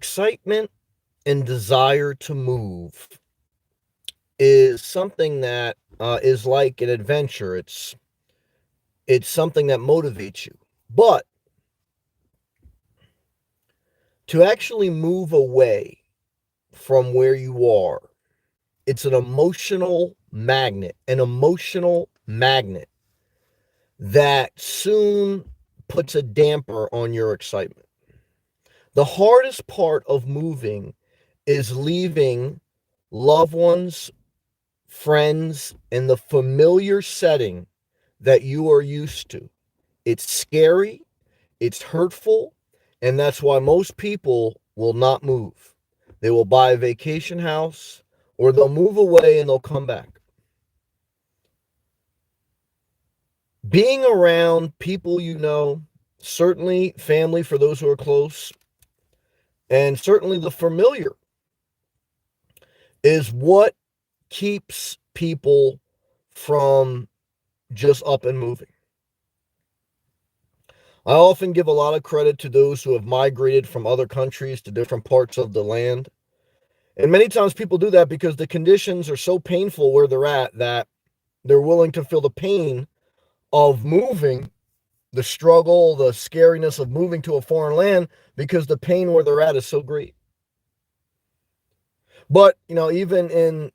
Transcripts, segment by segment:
excitement and desire to move is something that is like an adventure. It's something that motivates you. But to actually move away from where you are, it's an emotional magnet that soon puts a damper on your excitement. The hardest part of moving is leaving loved ones, friends, and the familiar setting that you are used to. It's scary, it's hurtful, and that's why most people will not move. They will buy a vacation house or they'll move away and they'll come back. Being around people you know, certainly family for those who are close, and certainly the familiar, is what keeps people from just up and moving. I often give a lot of credit to those who have migrated from other countries to different parts of the land. And many times people do that because the conditions are so painful where they're at that they're willing to feel the pain of moving, the struggle, the scariness of moving to a foreign land because the pain where they're at is so great. But, even in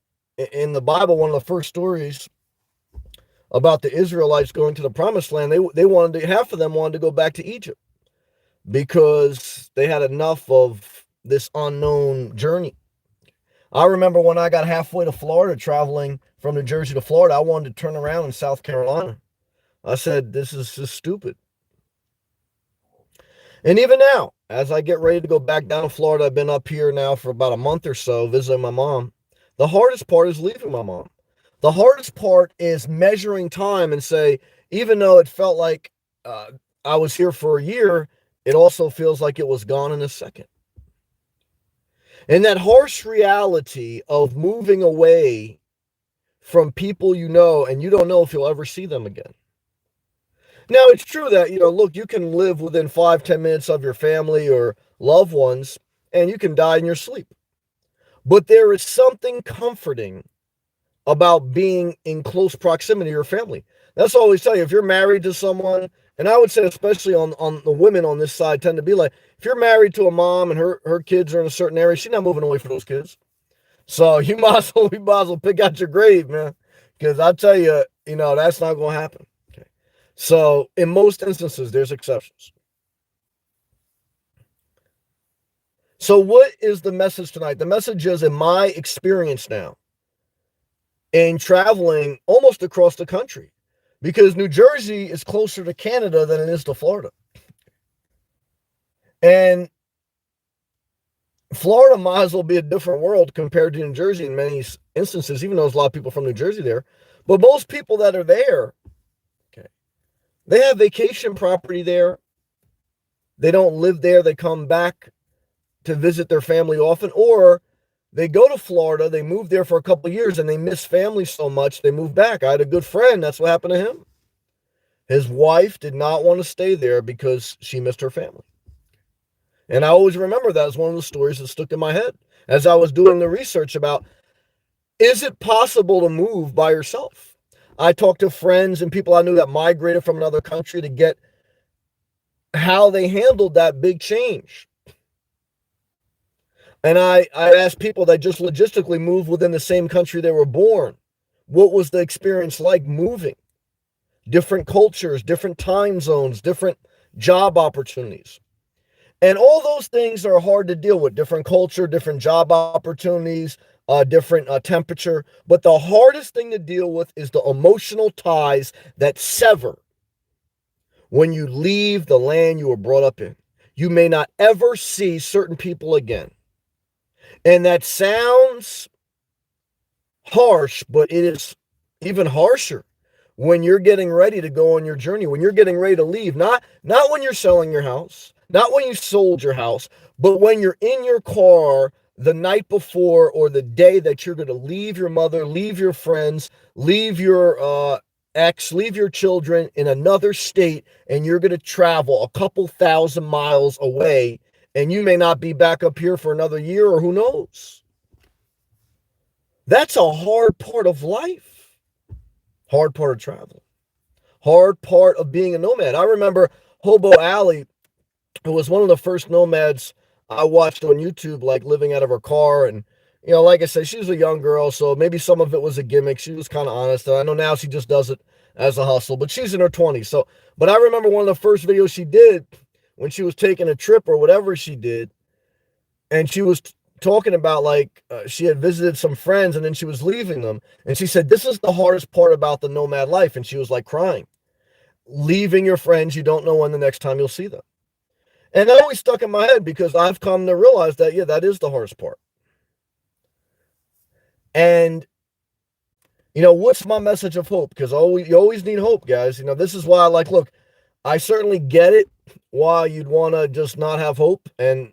the Bible, one of the first stories about the Israelites going to the promised land, they wanted to, half of them wanted to go back to Egypt because they had enough of this unknown journey. I remember when I got halfway to Florida, traveling from New Jersey to Florida, I wanted to turn around in South Carolina. I said, this is just stupid. And even now, as I get ready to go back down to Florida, I've been up here now for about a month or so visiting my mom. The hardest part is leaving my mom. The hardest part is measuring time and say, even though it felt like I was here for a year, it also feels like it was gone in a second. And that harsh reality of moving away from people you know, and you don't know if you'll ever see them again. Now, it's true that, look, you can live within 5-10 minutes of your family or loved ones, and you can die in your sleep. But there is something comforting about being in close proximity to your family. That's all I always tell you. If you're married to someone, and I would say especially on the women on this side tend to be like, if you're married to a mom and her kids are in a certain area, she's not moving away from those kids. So you might as well pick out your grave, man. Because I tell you, that's not going to happen. Okay. So in most instances, there's exceptions. So what is the message tonight? The message is, in my experience now, in traveling almost across the country, because New Jersey is closer to Canada than it is to Florida. And Florida might as well be a different world compared to New Jersey in many instances, even though there's a lot of people from New Jersey there. But most people that are there, okay, they have vacation property there. They don't live there. They come back to visit their family often, or they go to Florida, they move there for a couple of years, and they miss family so much, they move back. I had a good friend. That's what happened to him. His wife did not want to stay there because she missed her family. And I always remember that as one of the stories that stuck in my head as I was doing the research about, is it possible to move by yourself? I talked to friends and people I knew that migrated from another country to get how they handled that big change. And I asked people that just logistically moved within the same country they were born, what was the experience like moving? Different cultures, different time zones, different job opportunities. And all those things are hard to deal with. Different culture, different job opportunities, different temperature. But the hardest thing to deal with is the emotional ties that sever when you leave the land you were brought up in. You may not ever see certain people again. And that sounds harsh, but it is even harsher when you're getting ready to go on your journey, when you're getting ready to leave, not when you're selling your house, not when you sold your house, but when you're in your car the night before or the day that you're going to leave your mother, leave your friends, leave your ex, leave your children in another state, and you're going to travel a couple thousand miles away And you may not be back up here for another year, or who knows. That's a hard part of life. Hard part of travel. Hard part of being a nomad. I remember Hobo Alley, who was one of the first nomads I watched on YouTube, like living out of her car. And, like I said, she was a young girl, so maybe some of it was a gimmick. She was kind of honest. And I know now she just does it as a hustle, but she's in her 20s. So, but I remember one of the first videos she did when she was taking a trip or whatever she did. And she was talking about she had visited some friends and then she was leaving them. And she said, this is the hardest part about the nomad life. And she was like crying. Leaving your friends, you don't know when the next time you'll see them. And that always stuck in my head because I've come to realize that, yeah, that is the hardest part. And, what's my message of hope? Because you always need hope, guys. This is why look, I certainly get it why you'd want to just not have hope. And,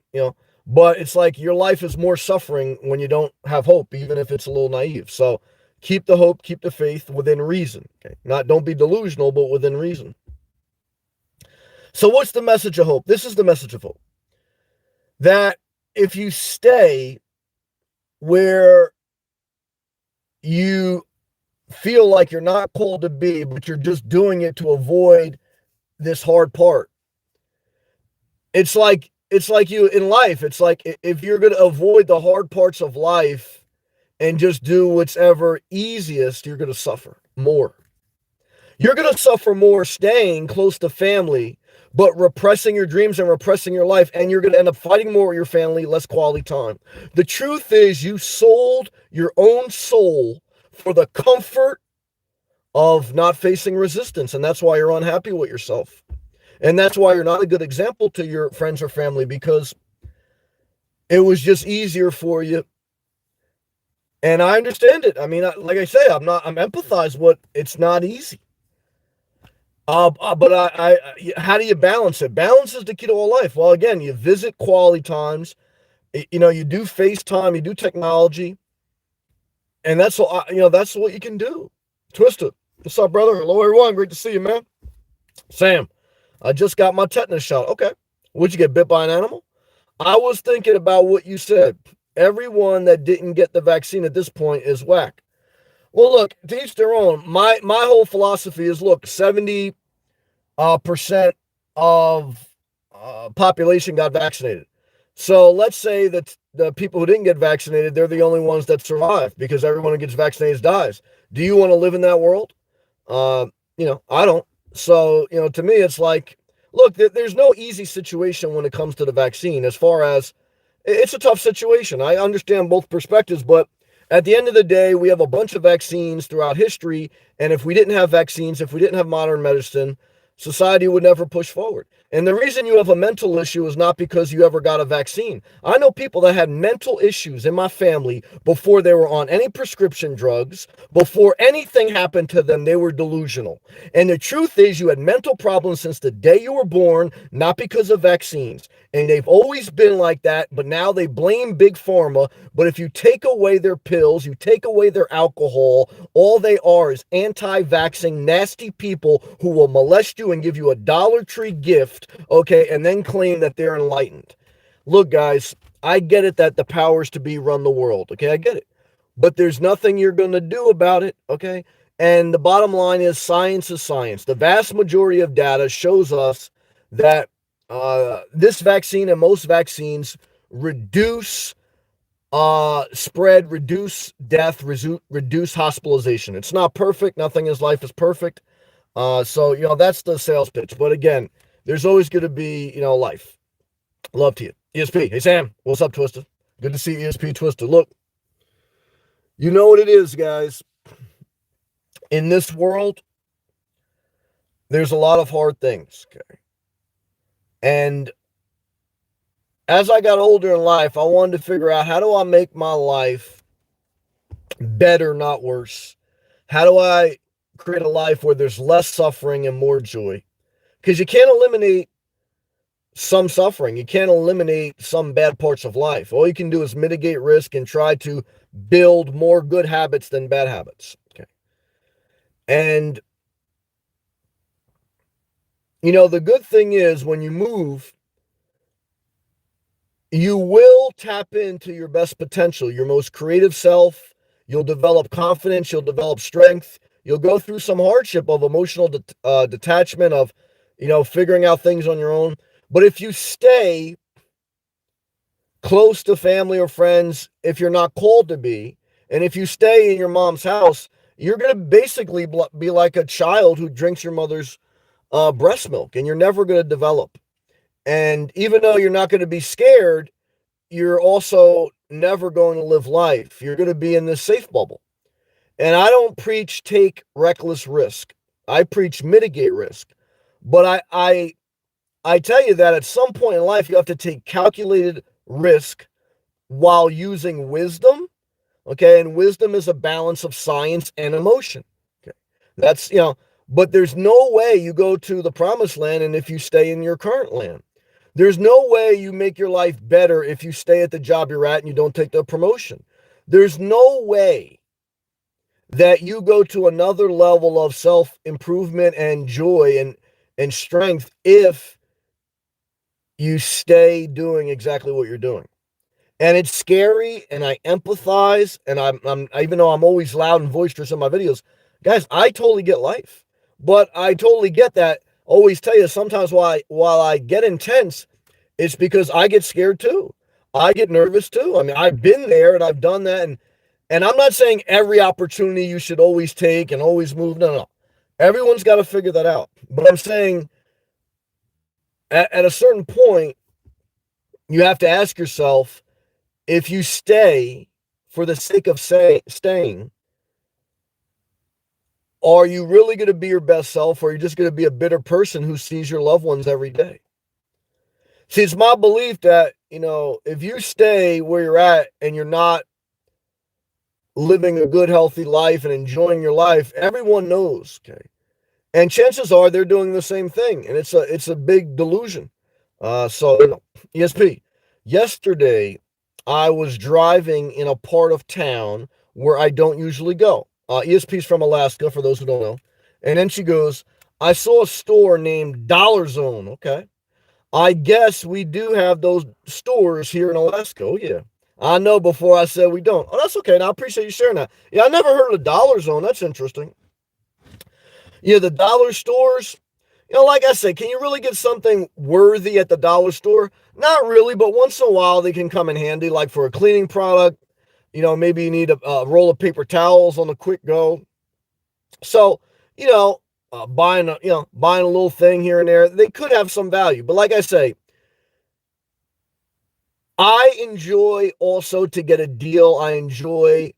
but it's like your life is more suffering when you don't have hope, even if it's a little naive. So keep the hope, keep the faith within reason. Okay. Don't be delusional, but within reason. So what's the message of hope? This is the message of hope. That if you stay where you feel like you're not called to be, but you're just doing it to avoid this hard part. It's like you in life. It's like if you're going to avoid the hard parts of life and just do what's ever easiest, you're going to suffer more. You're going to suffer more staying close to family, but repressing your dreams and repressing your life, and you're going to end up fighting more with your family, less quality time. The truth is you sold your own soul for the comfort of not facing resistance, and that's why you're unhappy with yourself. And that's why you're not a good example to your friends or family, because it was just easier for you. And I understand it. I mean, like I say, I'm empathize with it's not easy. But how do you balance it? Balance is the key to all life. Well, again, you visit quality times. You do FaceTime, you do technology, and that's all. That's what you can do. Twister, what's up, brother? Hello, everyone. Great to see you, man. Sam, I just got my tetanus shot. Okay, would you get bit by an animal? I was thinking about what you said. Everyone that didn't get the vaccine at this point is whack. Well, look, to each their own. My whole philosophy is, look, 70% of population got vaccinated. So let's say that the people who didn't get vaccinated, they're the only ones that survive because everyone who gets vaccinated dies. Do you want to live in that world? I don't. So, to me, it's like, look, there's no easy situation when it comes to the vaccine. As far as it's a tough situation. I understand both perspectives, but at the end of the day, we have a bunch of vaccines throughout history. And if we didn't have vaccines, if we didn't have modern medicine, society would never push forward. And the reason you have a mental issue is not because you ever got a vaccine. I know people that had mental issues in my family before they were on any prescription drugs, before anything happened to them, they were delusional. And the truth is, you had mental problems since the day you were born, not because of vaccines. And they've always been like that, but now they blame Big Pharma. But if you take away their pills, you take away their alcohol, all they are is anti-vaxxing, nasty people who will molest you and give you a Dollar Tree gift, okay, and then claim that they're enlightened. Look, guys, I get it that the powers to be run the world, okay, I get it. But there's nothing you're going to do about it, okay? And the bottom line is science is science. The vast majority of data shows us that this vaccine and most vaccines reduce spread, reduce death, reduce hospitalization. It's not perfect. Nothing in life is perfect. So, that's the sales pitch. But again, there's always going to be, life. Love to you. ESP. Hey, Sam. What's up, Twister? Good to see ESP Twister. Look, you know what it is, guys. In this world, there's a lot of hard things. Okay. And as I got older in life, I wanted to figure out, how do I make my life better, not worse? How do I create a life where there's less suffering and more joy? Because you can't eliminate some suffering. You can't eliminate some bad parts of life. All you can do is mitigate risk and try to build more good habits than bad habits. Okay. And, the good thing is when you move, you will tap into your best potential, your most creative self. You'll develop confidence. You'll develop strength. You'll go through some hardship of emotional detachment, of, figuring out things on your own. But if you stay close to family or friends, if you're not called to be, and if you stay in your mom's house, you're going to basically be like a child who drinks your mother's breast milk, and you're never going to develop. And even though you're not going to be scared, you're also never going to live life. You're going to be in this safe bubble. And I don't preach take reckless risk. I preach mitigate risk. But I tell you that at some point in life, you have to take calculated risk while using wisdom. Okay. And wisdom is a balance of science and emotion. Okay. That's, but there's no way you go to the promised land and if you stay in your current land. There's no way you make your life better if you stay at the job you're at and you don't take the promotion. There's no way that you go to another level of self-improvement and joy and strength if you stay doing exactly what you're doing. And it's scary, and I empathize, and I'm even though I'm always loud and boisterous in my videos, guys, I totally get life. But I totally get that. Always tell you sometimes while I get intense, it's because I get scared too. I get nervous too. I mean, I've been there and I've done that. And I'm not saying every opportunity you should always take and always move. No. Everyone's got to figure that out. But I'm saying at a certain point, you have to ask yourself, if you stay for the sake of staying, are you really going to be your best self, or are you just going to be a bitter person who sees your loved ones every day? See, it's my belief that, if you stay where you're at and you're not living a good, healthy life and enjoying your life, everyone knows, okay? And chances are they're doing the same thing, and it's a big delusion. ESP. Yesterday, I was driving in a part of town where I don't usually go. ESP's from Alaska, for those who don't know. And then she goes, I saw a store named Dollar Zone. Okay. I guess we do have those stores here in Alaska. Oh, yeah. I know before I said we don't. Oh, that's okay. Now, I appreciate you sharing that. Yeah, I never heard of Dollar Zone. That's interesting. Yeah, the dollar stores, like I said, can you really get something worthy at the dollar store? Not really, but once in a while they can come in handy, like for a cleaning product. Maybe you need a roll of paper towels on the quick go. So, buying a little thing here and there, they could have some value. But like I say, I enjoy also to get a deal. I enjoy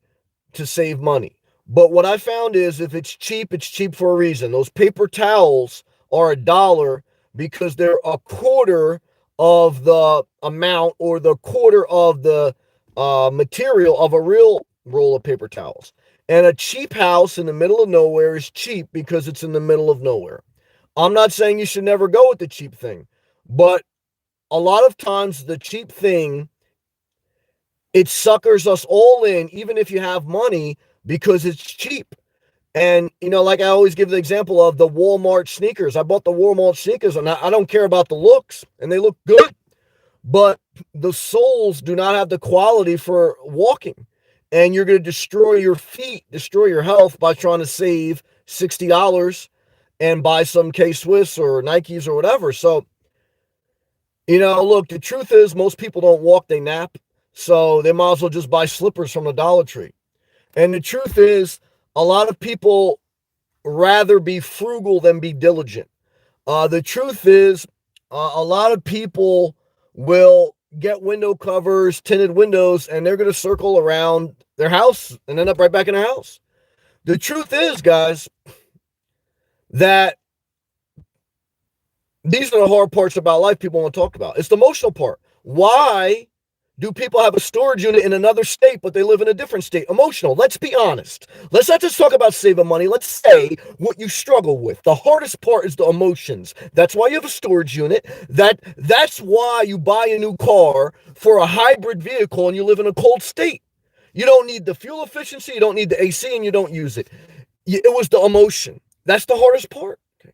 to save money. But what I found is if it's cheap for a reason. Those paper towels are $1 because they're a quarter of the amount or the quarter of the material of a real roll of paper towels. And a cheap house in the middle of nowhere is cheap because it's in the middle of nowhere. I'm not saying you should never go with the cheap thing, but a lot of times the cheap thing, it suckers us all in, even if you have money, because it's cheap. And, like I always give the example of the Walmart sneakers. I bought the Walmart sneakers, and I don't care about the looks, and they look good, but the soles do not have the quality for walking. And you're going to destroy your feet, destroy your health by trying to save $60 and buy some K-Swiss or Nikes or whatever. So, look, the truth is most people don't walk, they nap. So they might as well just buy slippers from the Dollar Tree. And the truth is, a lot of people rather be frugal than be diligent. The truth is, a lot of people will get window covers, tinted windows, and they're going to circle around their house and end up right back in their house. The truth is, guys, that these are the hard parts about life people want to talk about. It's the emotional part. Why do people have a storage unit in another state, but they live in a different state? Emotional. Let's be honest. Let's not just talk about saving money. Let's say what you struggle with. The hardest part is the emotions. That's why you have a storage unit. That's why you buy a new car for a hybrid vehicle and you live in a cold state. You don't need the fuel efficiency. You don't need the AC, and you don't use it. It was the emotion. That's the hardest part. Okay.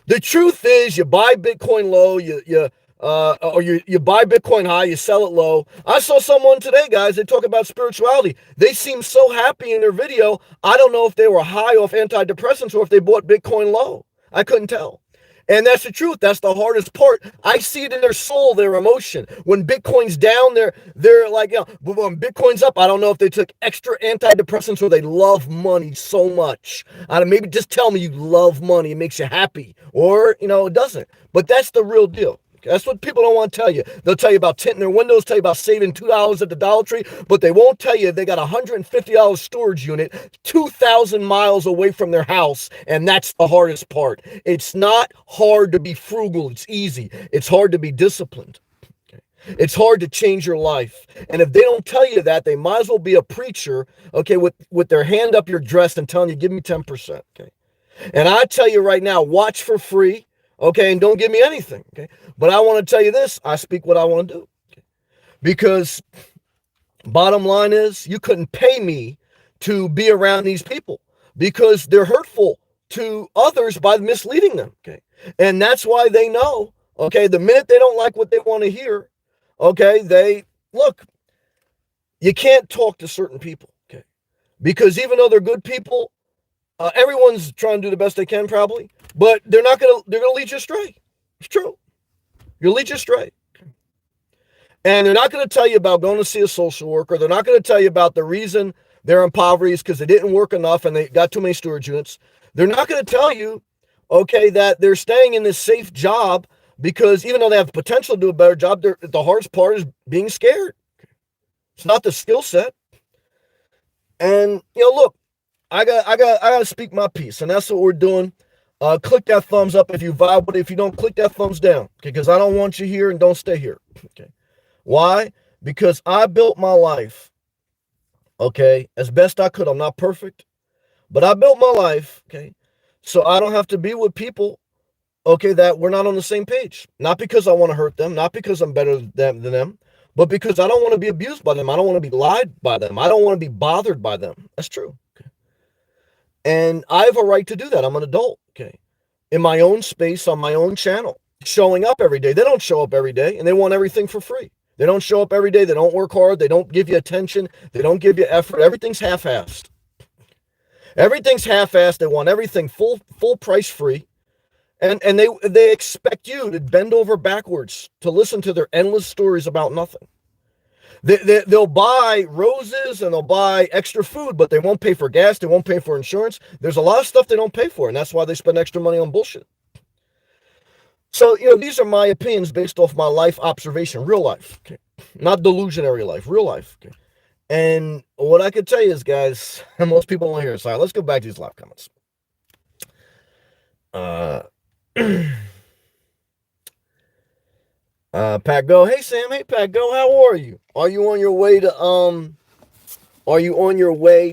The truth is, you buy Bitcoin low. You or you buy Bitcoin high, you sell it low. I saw someone today, guys, they talk about spirituality. They seem so happy in their video. I don't know if they were high off antidepressants or if they bought Bitcoin low. I couldn't tell. And that's the truth. That's the hardest part. I see it in their soul, their emotion. When Bitcoin's down, they're like, but when Bitcoin's up, I don't know if they took extra antidepressants or they love money so much. I don't, maybe just tell me you love money. It makes you happy. Or, it doesn't. But that's the real deal. That's what people don't want to tell you. They'll tell you about tinting their windows, tell you about saving $2 at the Dollar Tree, but they won't tell you they got a $150 storage unit 2,000 miles away from their house, and that's the hardest part. It's not hard to be frugal. It's easy. It's hard to be disciplined. Okay? It's hard to change your life. And if they don't tell you that, they might as well be a preacher, okay, with their hand up your dress and telling you, give me 10%. Okay. And I tell you right now, watch for free. Okay, and don't give me anything. Okay, but I want to tell you this: I speak what I want to do. Okay? Because bottom line is, you couldn't pay me to be around these people because they're hurtful to others by misleading them. Okay, and that's why they know. Okay, the minute they don't like what they want to hear, okay, they look. You can't talk to certain people. Okay, because even though they're good people. Everyone's trying to do the best they can, probably, but they're gonna lead you astray. It's true. You'll lead you astray. And they're not gonna tell you about going to see a social worker. They're not gonna tell you about the reason they're in poverty is because they didn't work enough and they got too many storage units. They're not gonna tell you, okay, that they're staying in this safe job because even though they have potential to do a better job, the hardest part is being scared. It's not the skill set. And look. I got to speak my piece, and that's what we're doing. Click that thumbs up if you vibe with it. If you don't, click that thumbs down, okay? Because I don't want you here and don't stay here, okay? Why? Because I built my life, okay, as best I could. I'm not perfect, but I built my life, okay, so I don't have to be with people, okay, that we're not on the same page. Not because I want to hurt them, not because I'm better than them, but because I don't want to be abused by them. I don't want to be lied by them. I don't want to be bothered by them. That's true. And I have a right to do that. I'm an adult, okay, in my own space, on my own channel, showing up every day. They don't show up every day, and they want everything for free. They don't show up every day. They don't work hard. They don't give you attention. They don't give you effort. Everything's half-assed. Everything's half-assed. They want everything full price free, and they expect you to bend over backwards to listen to their endless stories about nothing. They'll buy roses and they'll buy extra food, but they won't pay for gas. They won't pay for insurance. There's a lot of stuff they don't pay for, and that's why they spend extra money on bullshit. So, these are my opinions based off my life observation, real life, okay? Not delusionary life, real life. Okay? And what I could tell you is, guys, most people won't hear it. So let's go back to these live comments. Pat Go, hey Sam, hey Pat Go, how are you? Are you on your way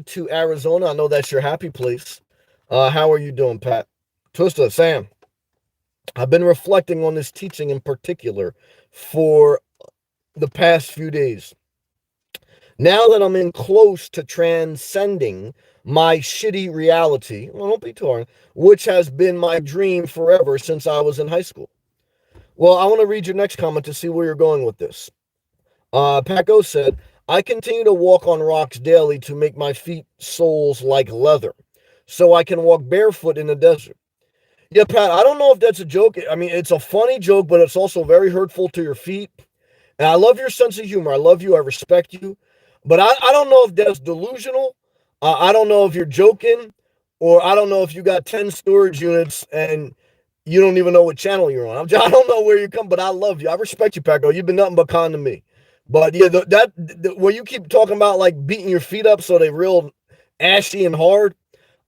to Arizona? I know that's your happy place. How are you doing, Pat? Twister, Sam, I've been reflecting on this teaching in particular for the past few days. Now that I'm in close to transcending my shitty reality, well, don't be too hard, which has been my dream forever since I was in high school. Well, I want to read your next comment to see where you're going with this. Paco said, I continue to walk on rocks daily to make my feet soles like leather, so I can walk barefoot in the desert. Yeah, Pat, I don't know if that's a joke. I mean, it's a funny joke, but it's also very hurtful to your feet. And I love your sense of humor. I love you. I respect you. But I don't know if that's delusional. I don't know if you're joking, or I don't know if you got 10 storage units and you don't even know what channel you're on. I don't know where you come, but I love you. I respect you, Paco. You've been nothing but kind to me. But yeah, when you keep talking about like beating your feet up so they real ashy and hard,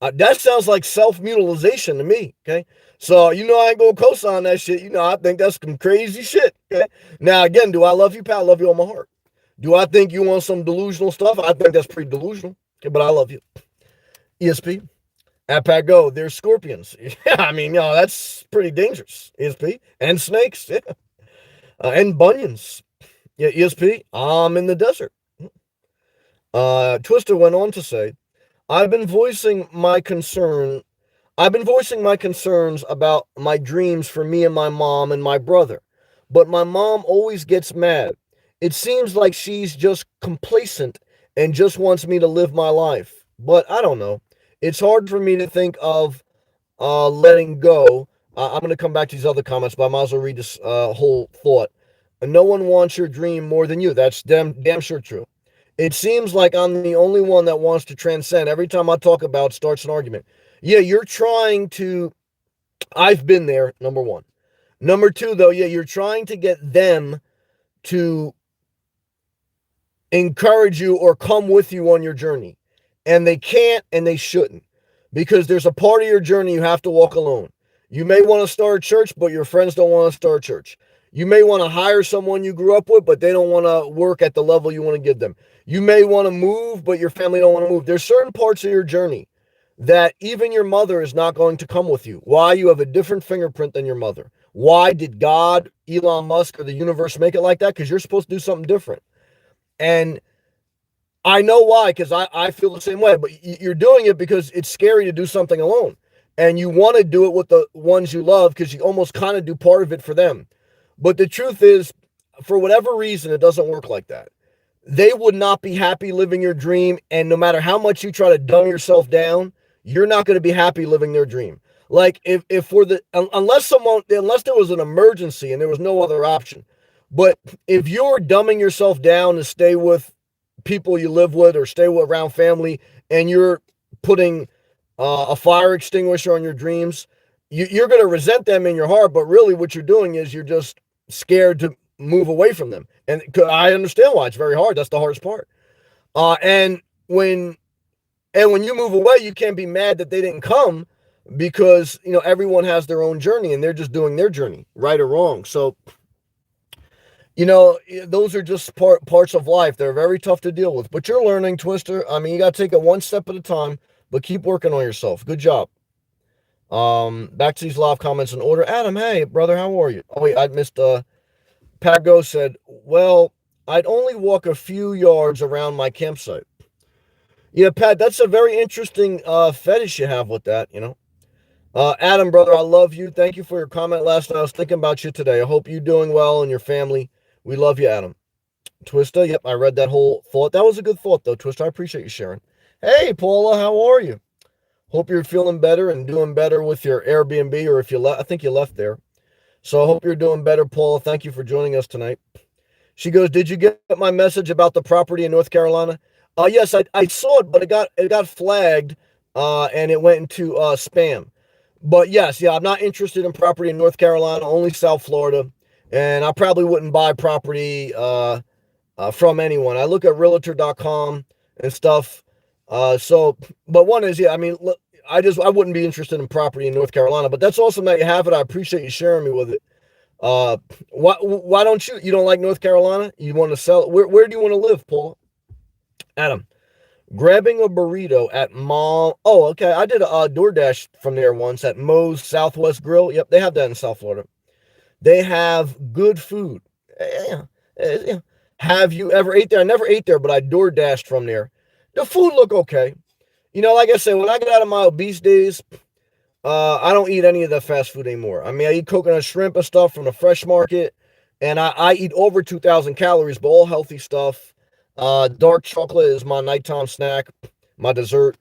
that sounds like self-mutilization to me. Okay, so I ain't gonna co-sign that shit. I think that's some crazy shit. Okay, now again, do I love you, Pat? I love you on my heart. Do I think you want some delusional stuff? I think that's pretty delusional. Okay, but I love you. ESP. At Pat Go, there's scorpions. I mean, that's pretty dangerous. ESP. And snakes. Yeah. And bunions. Yeah, ESP. I'm in the desert. Twister went on to say, I've been voicing my concerns about my dreams for me and my mom and my brother. but my mom always gets mad. It seems like she's just complacent and just wants me to live my life. But I don't know. It's hard for me to think of letting go. I'm going to come back to these other comments, but I might as well read this whole thought. No one wants your dream more than you. That's damn sure true. It seems like I'm the only one that wants to transcend. Every time I talk about it, starts an argument. Yeah, you're trying to. I've been there, number one. Number two, though, yeah, you're trying to get them to encourage you or come with you on your journey. And they can't and they shouldn't, because there's a part of your journey you have to walk alone. You may want to start a church, but your friends don't want to start a church. You may want to hire someone you grew up with, but they don't want to work at the level you want to give them. You may want to move, but your family don't want to move. There's certain parts of your journey that even your mother is not going to come with you. Why? You have a different fingerprint than your mother. Why did God, Elon Musk, or the universe make it like that? Because you're supposed to do something different. And I know why, because I feel the same way, but you're doing it because it's scary to do something alone. And you want to do it with the ones you love because you almost kind of do part of it for them. But the truth is, for whatever reason, it doesn't work like that. They would not be happy living your dream. And no matter how much you try to dumb yourself down, you're not going to be happy living their dream. Like if for the, unless there was an emergency and there was no other option. But if you're dumbing yourself down to stay with people you live with or stay around family, and you're putting a fire extinguisher on your dreams, you're going to resent them in your heart. But really what you're doing is you're just scared to move away from them. And I understand why it's very hard. That's the hardest part. And when you move away, you can't be mad that they didn't come, because, everyone has their own journey and they're just doing their journey, right or wrong. So, those are just parts of life. They're very tough to deal with, but you're learning, Twister. I mean, you got to take it one step at a time, but keep working on yourself. Good job. Back to these live comments in order. Adam, hey, brother, how are you? Oh, wait, I missed, Pago said, well, I'd only walk a few yards around my campsite. Yeah, Pat, that's a very interesting fetish you have with that, Adam, brother, I love you. Thank you for your comment last night. I was thinking about you today. I hope you're doing well and your family. We love you, Adam. Twister, yep, I read that whole thought. That was a good thought, though, Twister. I appreciate you sharing. Hey, Paula, how are you? Hope you're feeling better and doing better with your Airbnb, or if you left, I think you left there. So I hope you're doing better, Paula. Thank you for joining us tonight. She goes, did you get my message about the property in North Carolina? Yes, I saw it, but it got flagged, and it went into spam. But yes, yeah, I'm not interested in property in North Carolina, only South Florida. And I probably wouldn't buy property from anyone. I look at realtor.com and stuff. But one is, yeah, I mean, look, I wouldn't be interested in property in North Carolina, but that's awesome that you have it. I appreciate you sharing me with it. Why don't you don't like North Carolina? You want to sell it? Where do you want to live, Paul? Adam, grabbing a burrito at Mall. Oh, okay. I did a DoorDash from there once at Moe's Southwest Grill. Yep, they have that in South Florida. They have good food. Yeah. Have you ever ate there? I never ate there, but I DoorDashed from there. The food look okay. Like I said, when I get out of my obese days, I don't eat any of the fast food anymore. I mean, I eat coconut shrimp and stuff from the fresh market, and I eat over 2,000 calories, but all healthy stuff. Dark chocolate is my nighttime snack, my dessert,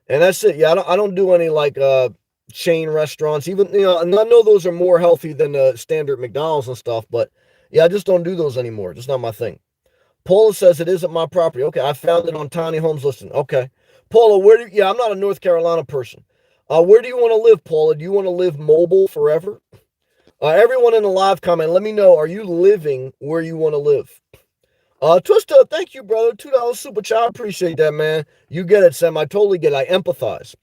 and that's it. Yeah, I don't do any like chain restaurants. Even and I know those are more healthy than the standard McDonald's and stuff, but yeah, I just don't do those anymore. It's not my thing. Paula says it isn't my property. Okay, I found it on Tiny Homes listing. Okay, Paula, I'm not a North Carolina person. Where do you want to live, Paula? Do you want to live mobile forever? Everyone in the live comment, let me know, are you living where you want to live? Twister, thank you, brother. $2 super chat. I appreciate that, man. You get it, Sam. I totally get it. I empathize.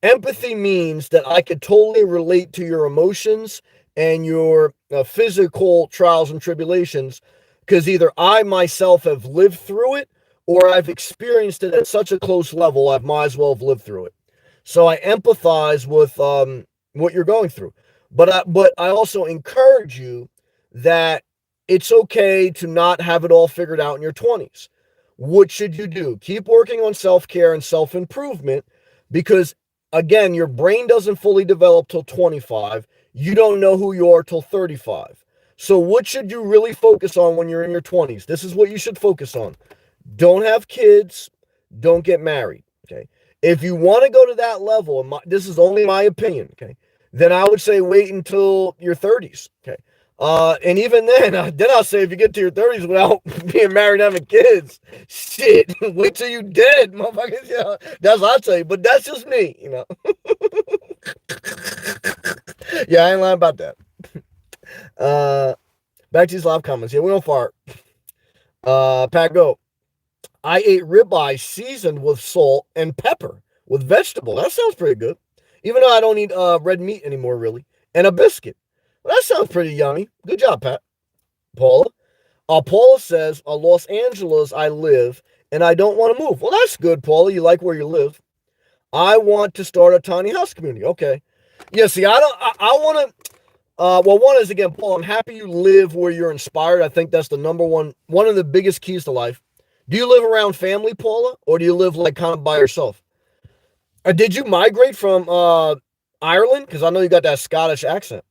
Empathy means that I could totally relate to your emotions and your physical trials and tribulations, because either I myself have lived through it or I've experienced it at such a close level, I might as well have lived through it. So I empathize with what you're going through. But I also encourage you that it's okay to not have it all figured out in your 20s. What should you do? Keep working on self-care and self-improvement, because, again, your brain doesn't fully develop till 25. You don't know who you are till 35. So what should you really focus on when you're in your 20s? This is what you should focus on. Don't have kids, don't get married. Okay. If you want to go to that level, and this is only my opinion, okay, then I would say wait until your 30s. Okay. And even then I'll say if you get to your 30s without being married and having kids, shit, wait till you dead, motherfuckers. Yeah, that's what I'll tell you. But that's just me, you know. Yeah, I ain't lying about that. Uh, Back to these live comments. Yeah, we don't fart. Pat Go. I ate ribeye seasoned with salt and pepper with vegetable. That sounds pretty good. Even though I don't eat red meat anymore, really. And a biscuit. Well, that sounds pretty yummy. Good job, Pat. Paula. Paula says, Los Angeles, I live, and I don't want to move. Well, that's good, Paula. You like where you live. I want to start a tiny house community. Okay. Yeah, see, I want to, well, one is, again, Paul, I'm happy you live where you're inspired. I think that's the number one of the biggest keys to life. Do you live around family, Paula, or do you live like kind of by yourself? Did you migrate from Ireland? Because I know you got that Scottish accent.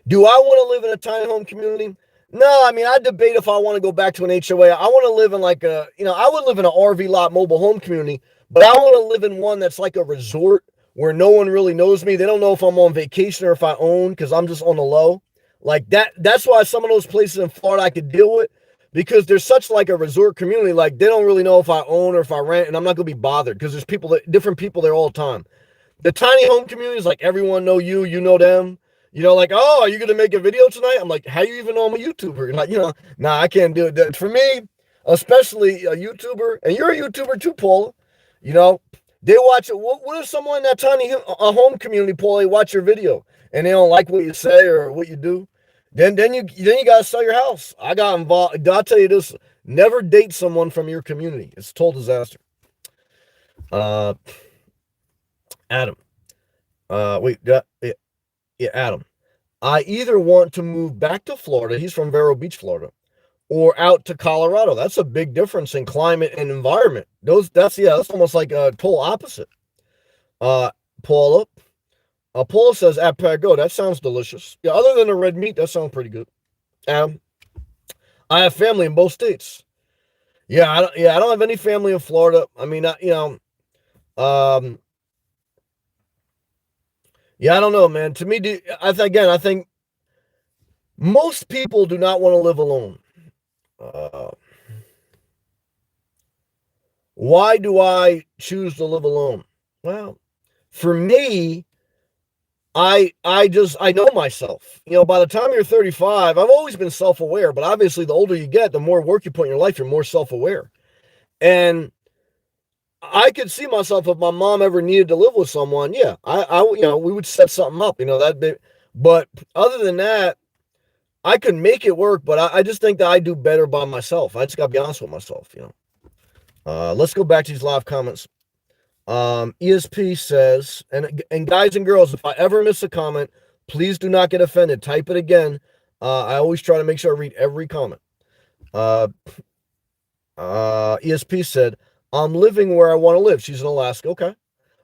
Do I want to live in a tiny home community? No, I mean, I debate if I want to go back to an HOA. I want to live in like I would live in an RV lot mobile home community, but I want to live in one that's like a resort where no one really knows me. They don't know if I'm on vacation or if I own because I'm just on the low. Like that. That's why some of those places in Florida I could deal with because there's such like a resort community. Like they don't really know if I own or if I rent, and I'm not gonna be bothered because there's different people there all the time. The tiny home community is like everyone know you, you know them. You know, like, oh, are you gonna make a video tonight? I'm like, how you even know I'm a YouTuber? Like, nah, I can't do it. For me, especially a YouTuber, and you're a YouTuber too, Paula. You know, they watch it. What if someone in that tiny a home community, Paula, they watch your video and they don't like what you say or what you do? Then you gotta sell your house. I got involved. I'll tell you this: never date someone from your community. It's a total disaster. Uh, Adam. Wait, yeah, Adam. I either want to move back to Florida, he's from Vero Beach, Florida, or out to Colorado. That's a big difference in climate and environment. That's almost like a total opposite. Uh, Paula. Paula says at Pago, that sounds delicious. Yeah, other than the red meat, that sounds pretty good. I have family in both states. I don't have any family in Florida. I mean, yeah, I don't know, man. To me, I think most people do not want to live alone. Uh, why do I choose to live alone? Well, for me, I know myself. By the time you're 35, I've always been self-aware, but obviously the older you get, the more work you put in your life, you're more self-aware. And I could see myself if my mom ever needed to live with someone. Yeah, we would set something up, but other than that, I could make it work, but I just think that I do better by myself. I just got to be honest with myself. Let's go back to these live comments. ESP says, and guys and girls, if I ever miss a comment, please do not get offended. Type it again. I always try to make sure I read every comment. ESP said, I'm living where I want to live. She's in Alaska. Okay.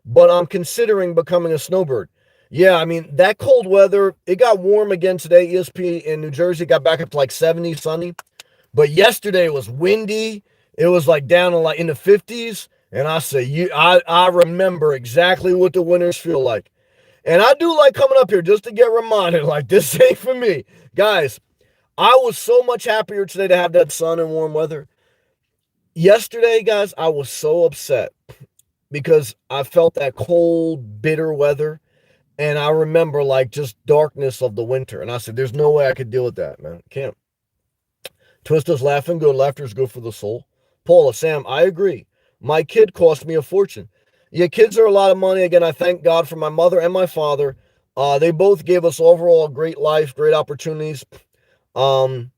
But I'm considering becoming a snowbird. Yeah, I mean, that cold weather, it got warm again today. ESP in New Jersey got back up to like 70, sunny. But yesterday it was windy. It was like down in like in the 50s. And I say, I remember exactly what the winters feel like. And I do like coming up here just to get reminded, like, this ain't for me. Guys, I was so much happier today to have that sun and warm weather. Yesterday, guys, I was so upset because I felt that cold, bitter weather. And I remember like just darkness of the winter. And I said, there's no way I could deal with that, man. Can't. Twista's laughing good. Laughter's good for the soul. Paula, Sam, I agree. My kid cost me a fortune. Yeah, kids are a lot of money. Again, I thank God for my mother and my father. They both gave us overall a great life, great opportunities. And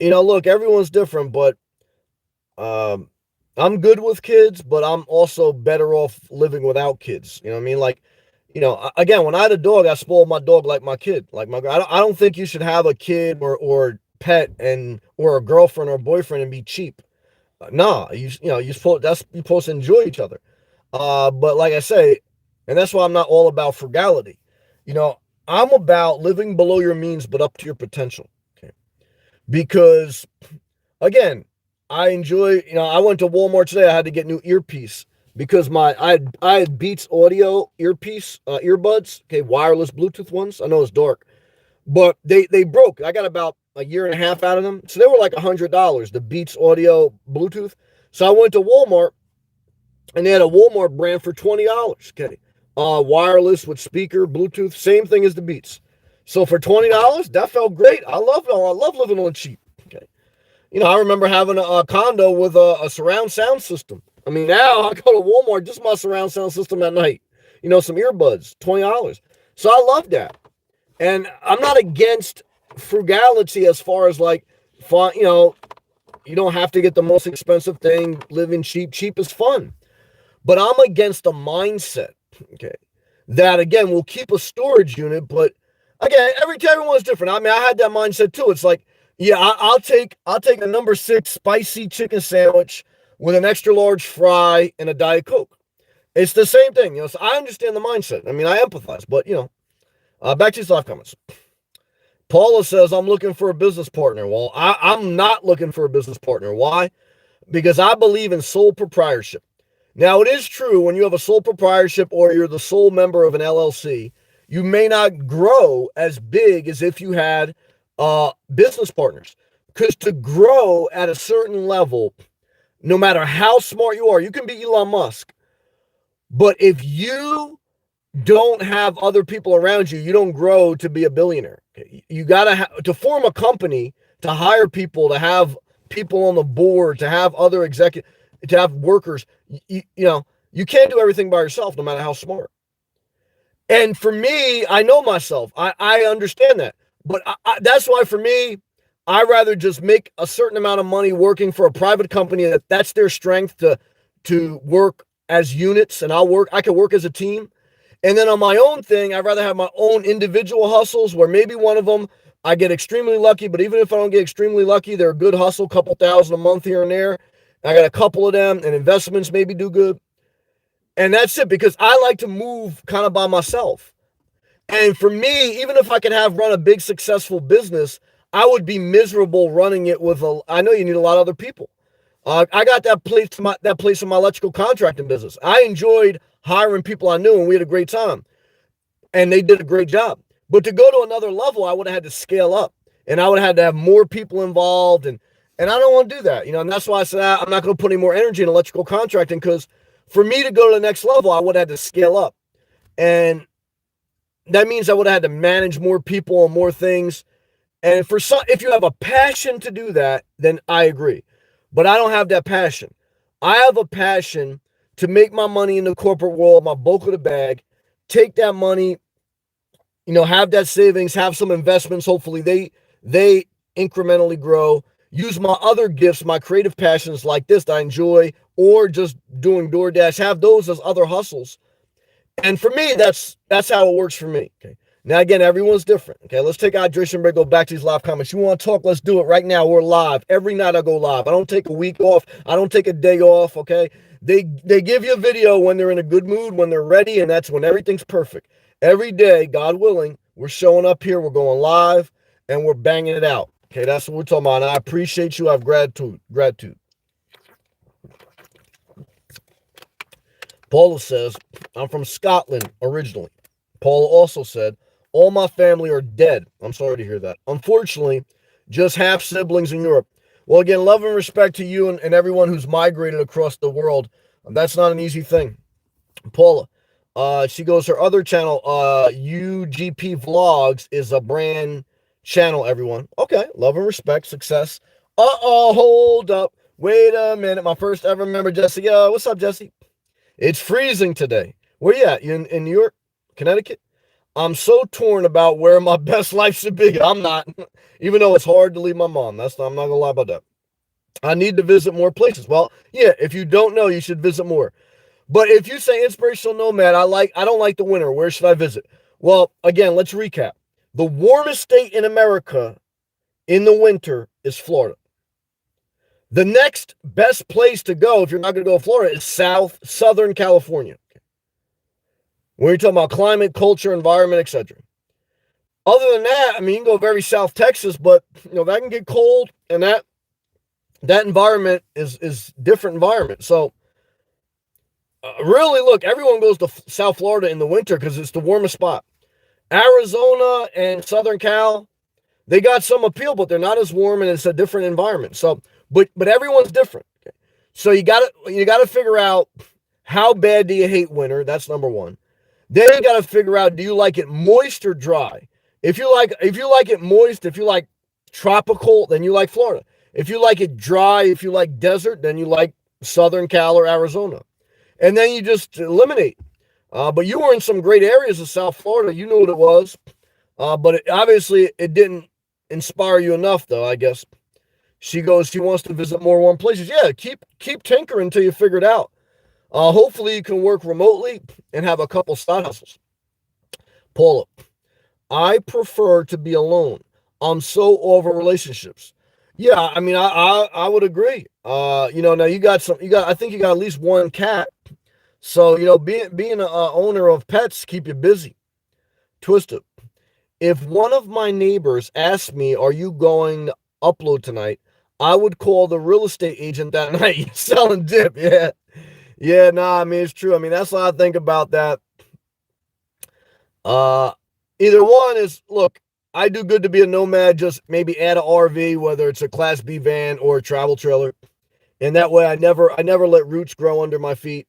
look, everyone's different, but I'm good with kids, but I'm also better off living without kids. You know what I mean? Like, again, when I had a dog, I spoiled my dog like my kid. Like I don't think you should have a kid or pet or a girlfriend or a boyfriend and be cheap. Nah, you're supposed to enjoy each other. But like I say, and that's why I'm not all about frugality. You know, I'm about living below your means, but up to your potential. Okay. Because again, I enjoy, I went to Walmart today. I had to get new earpiece because I had Beats audio earpiece, earbuds, okay, wireless Bluetooth ones. I know it's dark, but they broke. I got about a year and a half out of them. So they were like $100, the Beats audio Bluetooth. So I went to Walmart and they had a Walmart brand for $20. Okay. Wireless with speaker, Bluetooth, same thing as the Beats. So for $20, that felt great. I love living on cheap. Okay. I remember having a condo with a surround sound system. I mean, now I go to Walmart, just my surround sound system at night. Some earbuds, $20. So I love that. And I'm not against frugality as far as like, fun, you don't have to get the most expensive thing, living cheap. Cheap is fun. But I'm against the mindset, okay, that again will keep a storage unit, but again, everyone's different. I mean, I had that mindset too. It's like, yeah, I'll take a number 6 spicy chicken sandwich with an extra large fry and a Diet Coke. It's the same thing, So I understand the mindset. I mean, I empathize, but back to these live comments. Paula says, I'm looking for a business partner. Well, I'm not looking for a business partner. Why? Because I believe in sole proprietorship. Now, it is true when you have a sole proprietorship or you're the sole member of an LLC, you may not grow as big as if you had business partners. Because to grow at a certain level, no matter how smart you are, you can be Elon Musk. But if you don't have other people around you, you don't grow to be a billionaire. You got to form a company, to hire people, to have people on the board, to have other executives, to have workers. You can't do everything by yourself, no matter how smart. And for me, I know myself. I understand that. But that's why for me, I rather just make a certain amount of money working for a private company that's their strength to work as units, and I can work as a team. And then on my own thing, I'd rather have my own individual hustles where maybe one of them I get extremely lucky, but even if I don't get extremely lucky, they're a good hustle, couple thousand a month here and there. I got a couple of them, and investments maybe do good. And that's it, because I like to move kind of by myself. And for me, even if I could run a big successful business, I would be miserable running it with I know you need a lot of other people. I got that place in my electrical contracting business. I enjoyed hiring people I knew, and we had a great time. And they did a great job. But to go to another level, I would have had to scale up, and I would have had to have more people involved. And I don't want to do that, and that's why I said I'm not going to put any more energy in electrical contracting, because for me to go to the next level, I would have had to scale up. And that means I would have had to manage more people and more things. And if you have a passion to do that, then I agree. But I don't have that passion. I have a passion to make my money in the corporate world, my bulk of the bag, take that money, have that savings, have some investments. Hopefully they incrementally grow, use my other gifts, my creative passions like this that I enjoy, or just doing DoorDash, have those as other hustles. And for me, that's how it works for me. Okay. Now, again, everyone's different. Okay, let's take a hydration break, go back to these live comments. You want to talk? Let's do it right now. We're live. Every night I go live. I don't take a week off. I don't take a day off, okay? They give you a video when they're in a good mood, when they're ready, and that's when everything's perfect. Every day, God willing, we're showing up here. We're going live, and we're banging it out. Okay, that's what we're talking about. And I appreciate you. I have gratitude. Paula says, I'm from Scotland originally. Paula also said, all my family are dead. I'm sorry to hear that. Unfortunately, just half siblings in Europe. Well, again, love and respect to you and everyone who's migrated across the world. That's not an easy thing. Paula, she goes, her other channel, UGP Vlogs, is a brand channel, everyone. Okay, love and respect, success. Hold up. Wait a minute. My first ever member, Jesse. What's up, Jesse? It's freezing today. Where you at? You in New York, Connecticut? I'm so torn about where my best life should be. I'm not, even though it's hard to leave my mom. I'm not gonna lie about that. I need to visit more places. Well, yeah, if you don't know, you should visit more. But if you say inspirational nomad, I don't like the winter. Where should I visit? Well, again, let's recap. The warmest state in America in the winter is Florida. The next best place to go, if you're not going to go to Florida, is Southern California. when you're talking about climate, culture, environment, etc. Other than that, I mean, you can go very South Texas, but that can get cold, and that environment is different environment. So really, look, everyone goes to South Florida in the winter because it's the warmest spot. Arizona and Southern Cal, they got some appeal, but they're not as warm, and it's a different environment. So, but everyone's different. Okay? So you gotta figure out how bad do you hate winter. That's number one. Then you got to figure out, do you like it moist or dry? If you like it moist, if you like tropical, then you like Florida. If you like it dry, if you like desert, then you like Southern Cal or Arizona. And then you just eliminate. But you were in some great areas of South Florida. You knew what it was. But obviously it didn't inspire you enough, though, I guess. She wants to visit more warm places. Yeah, keep tinkering until you figure it out. Hopefully you can work remotely and have a couple side hustles. Paula, I prefer to be alone. I'm so over relationships. Yeah, I mean, I would agree. Now I think you got at least one cat. So, being an owner of pets keep you busy. Twisted. If one of my neighbors asked me, "Are you going to upload tonight?" I would call the real estate agent that night selling dip. Yeah. Yeah, I mean, it's true. I mean, that's what I think about that. Either one is, look, I do good to be a nomad, just maybe add an RV, whether it's a Class B van or a travel trailer. And that way I never let roots grow under my feet.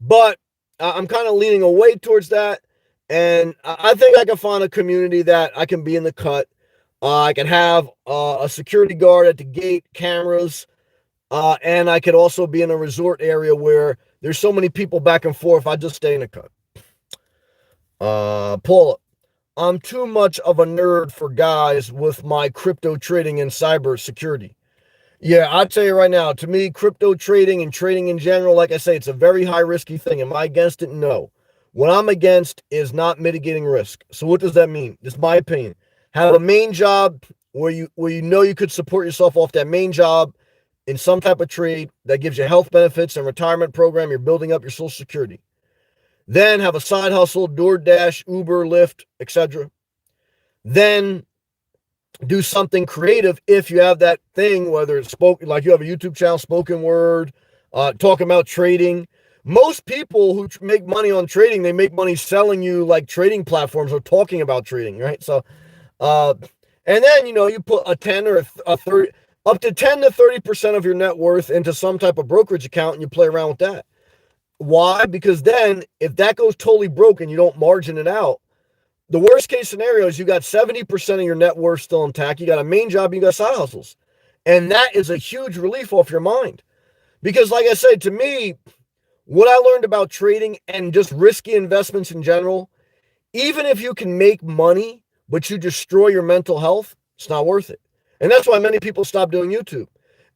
But I'm kind of leaning away towards that. And I think I can find a community that I can be in the cut. I can have a security guard at the gate, cameras, and I could also be in a resort area where there's so many people back and forth. I just stay in the cut. Paula, I'm too much of a nerd for guys with my crypto trading and cyber security. Yeah, I'll tell you right now, to me, crypto trading and trading in general, like I say, it's a very high risky thing. Am I against it? No. What I'm against is not mitigating risk. So what does that mean? It's my opinion. Have a main job where you know you could support yourself off that main job in some type of trade that gives you health benefits and retirement program. You're building up your Social Security. Then have a side hustle, DoorDash, Uber, Lyft, etc. Then do something creative if you have that thing, whether it's like you have a YouTube channel, spoken word, talking about trading. Most people who make money on trading, they make money selling you like trading platforms or talking about trading, right? So, and then, you put a 10 or a 30, up to 10 to 30% of your net worth into some type of brokerage account, and you play around with that. Why? Because then if that goes totally broke and you don't margin it out, the worst case scenario is you got 70% of your net worth still intact. You got a main job, you got side hustles. And that is a huge relief off your mind. Because like I said, to me, what I learned about trading and just risky investments in general, even if you can make money, but you destroy your mental health, it's not worth it. And that's why many people stop doing YouTube.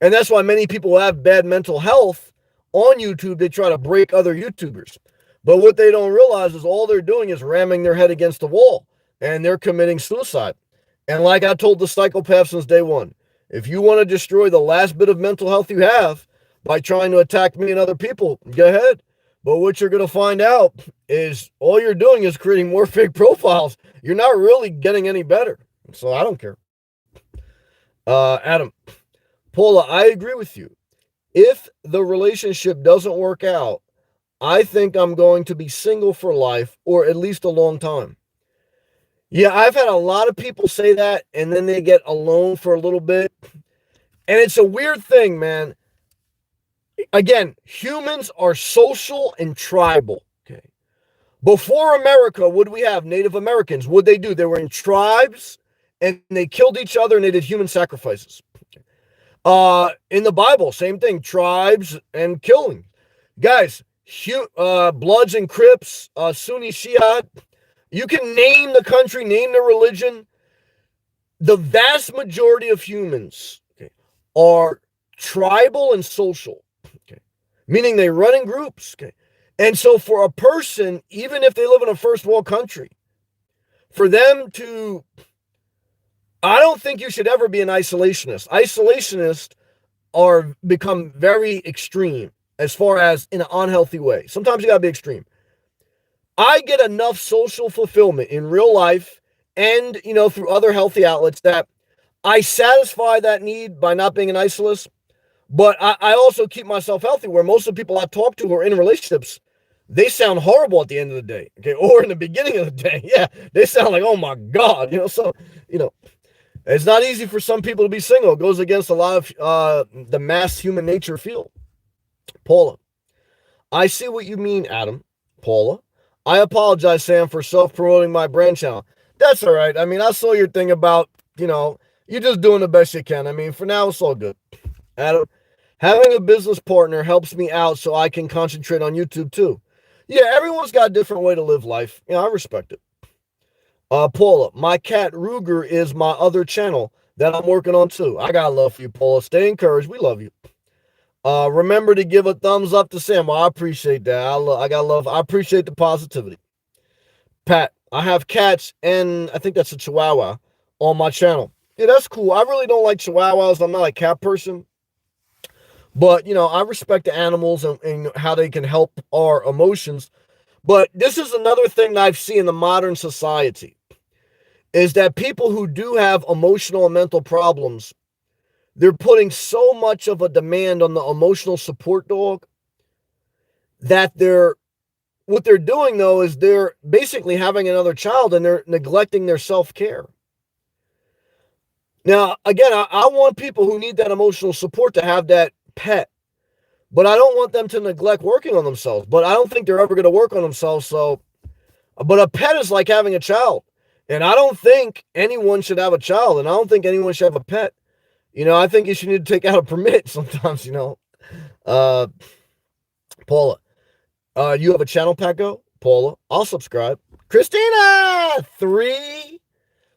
And that's why many people who have bad mental health on YouTube, they try to break other YouTubers. But what they don't realize is all they're doing is ramming their head against the wall, and they're committing suicide. And like I told the psychopath since day one, if you want to destroy the last bit of mental health you have by trying to attack me and other people, go ahead. But what you're going to find out is all you're doing is creating more fake profiles. You're not really getting any better. So I don't care. Adam, Paula, I agree with you. If the relationship doesn't work out, I think I'm going to be single for life, or at least a long time. Yeah, I've had a lot of people say that, and then they get alone for a little bit. And it's a weird thing, man. Again, humans are social and tribal. Okay. Before America, what do we have? Native Americans. What they do? They were in tribes, and they killed each other, and they did human sacrifices. In the Bible, same thing. Tribes and killing. Guys, Bloods and Crips, Sunni, Shia. You can name the country, name the religion. The vast majority of humans, okay, are tribal and social, okay, meaning they run in groups. Okay, and so for a person, even if they live in a first world country, for them to, I don't think you should ever be an isolationist. Isolationists are become very extreme as far as in an unhealthy way. Sometimes you gotta be extreme. I get enough social fulfillment in real life and, through other healthy outlets that I satisfy that need by not being an isolist. But I also keep myself healthy, where most of the people I talk to who are in relationships, they sound horrible at the end of the day, okay, or in the beginning of the day. Yeah, they sound like, oh my God, so, you know, it's not easy for some people to be single. It goes against a lot of the mass human nature field. Paula, I see what you mean, Adam. Paula, I apologize, Sam, for self-promoting my brand channel. That's all right. I mean, I saw your thing about, you're just doing the best you can. I mean, for now, it's all good. Adam, having a business partner helps me out so I can concentrate on YouTube too. Yeah, everyone's got a different way to live life. I respect it. Paula, my cat Ruger is my other channel that I'm working on too. I got love for you, Paula. Stay encouraged. We love you. Remember to give a thumbs up to Sam. Well, I appreciate that. I got love. I appreciate the positivity. Pat, I have cats and I think that's a Chihuahua on my channel. Yeah, that's cool. I really don't like Chihuahuas. I'm not a cat person. But, I respect the animals and how they can help our emotions. But this is another thing that I've seen in the modern society is that people who do have emotional and mental problems, they're putting so much of a demand on the emotional support dog that what they're doing though is they're basically having another child and they're neglecting their self-care. Now, again, I want people who need that emotional support to have that pet, but I don't want them to neglect working on themselves. But I don't think they're ever going to work on themselves. But a pet is like having a child. And I don't think anyone should have a child. And I don't think anyone should have a pet. I think you should need to take out a permit sometimes, Paula, you have a channel, Paco? Paula, I'll subscribe. Christina, 3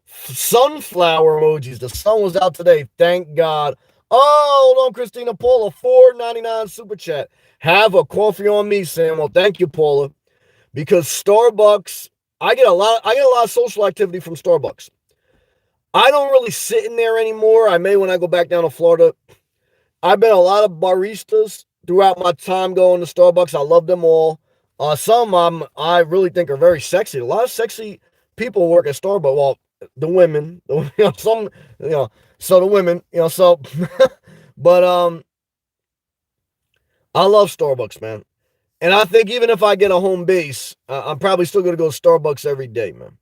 sunflower emojis. The sun was out today. Thank God. Oh, hold on, Christina. Paula, $4.99 super chat. Have a coffee on me, Sam. Well, thank you, Paula. Because Starbucks, I get a lot of social activity from Starbucks. I don't really sit in there anymore. I may when I go back down to Florida. I've been a lot of baristas throughout my time going to Starbucks. I love them all. Some I really think are very sexy. A lot of sexy people work at Starbucks. Well, the women, some, so the women, so, but I love Starbucks, man. And I think even if I get a home base, I'm probably still going to go to Starbucks every day, man.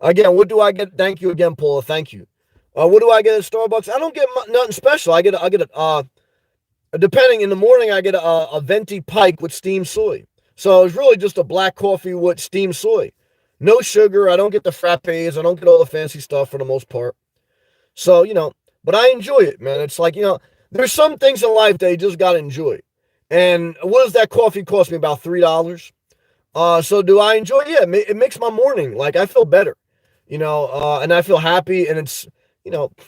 Again, what do I get? Thank you again, Paula. Thank you. What do I get at Starbucks? I don't get nothing special. I get depending in the morning, I get a venti pike with steamed soy. So it's really just a black coffee with steamed soy. No sugar. I don't get the frappes. I don't get all the fancy stuff for the most part. So, but I enjoy it, man. It's like, there's some things in life that you just got to enjoy. And what does that coffee cost me? About $3. So do I enjoy it? Yeah, it makes my morning. Like I feel better, and I feel happy. And it's,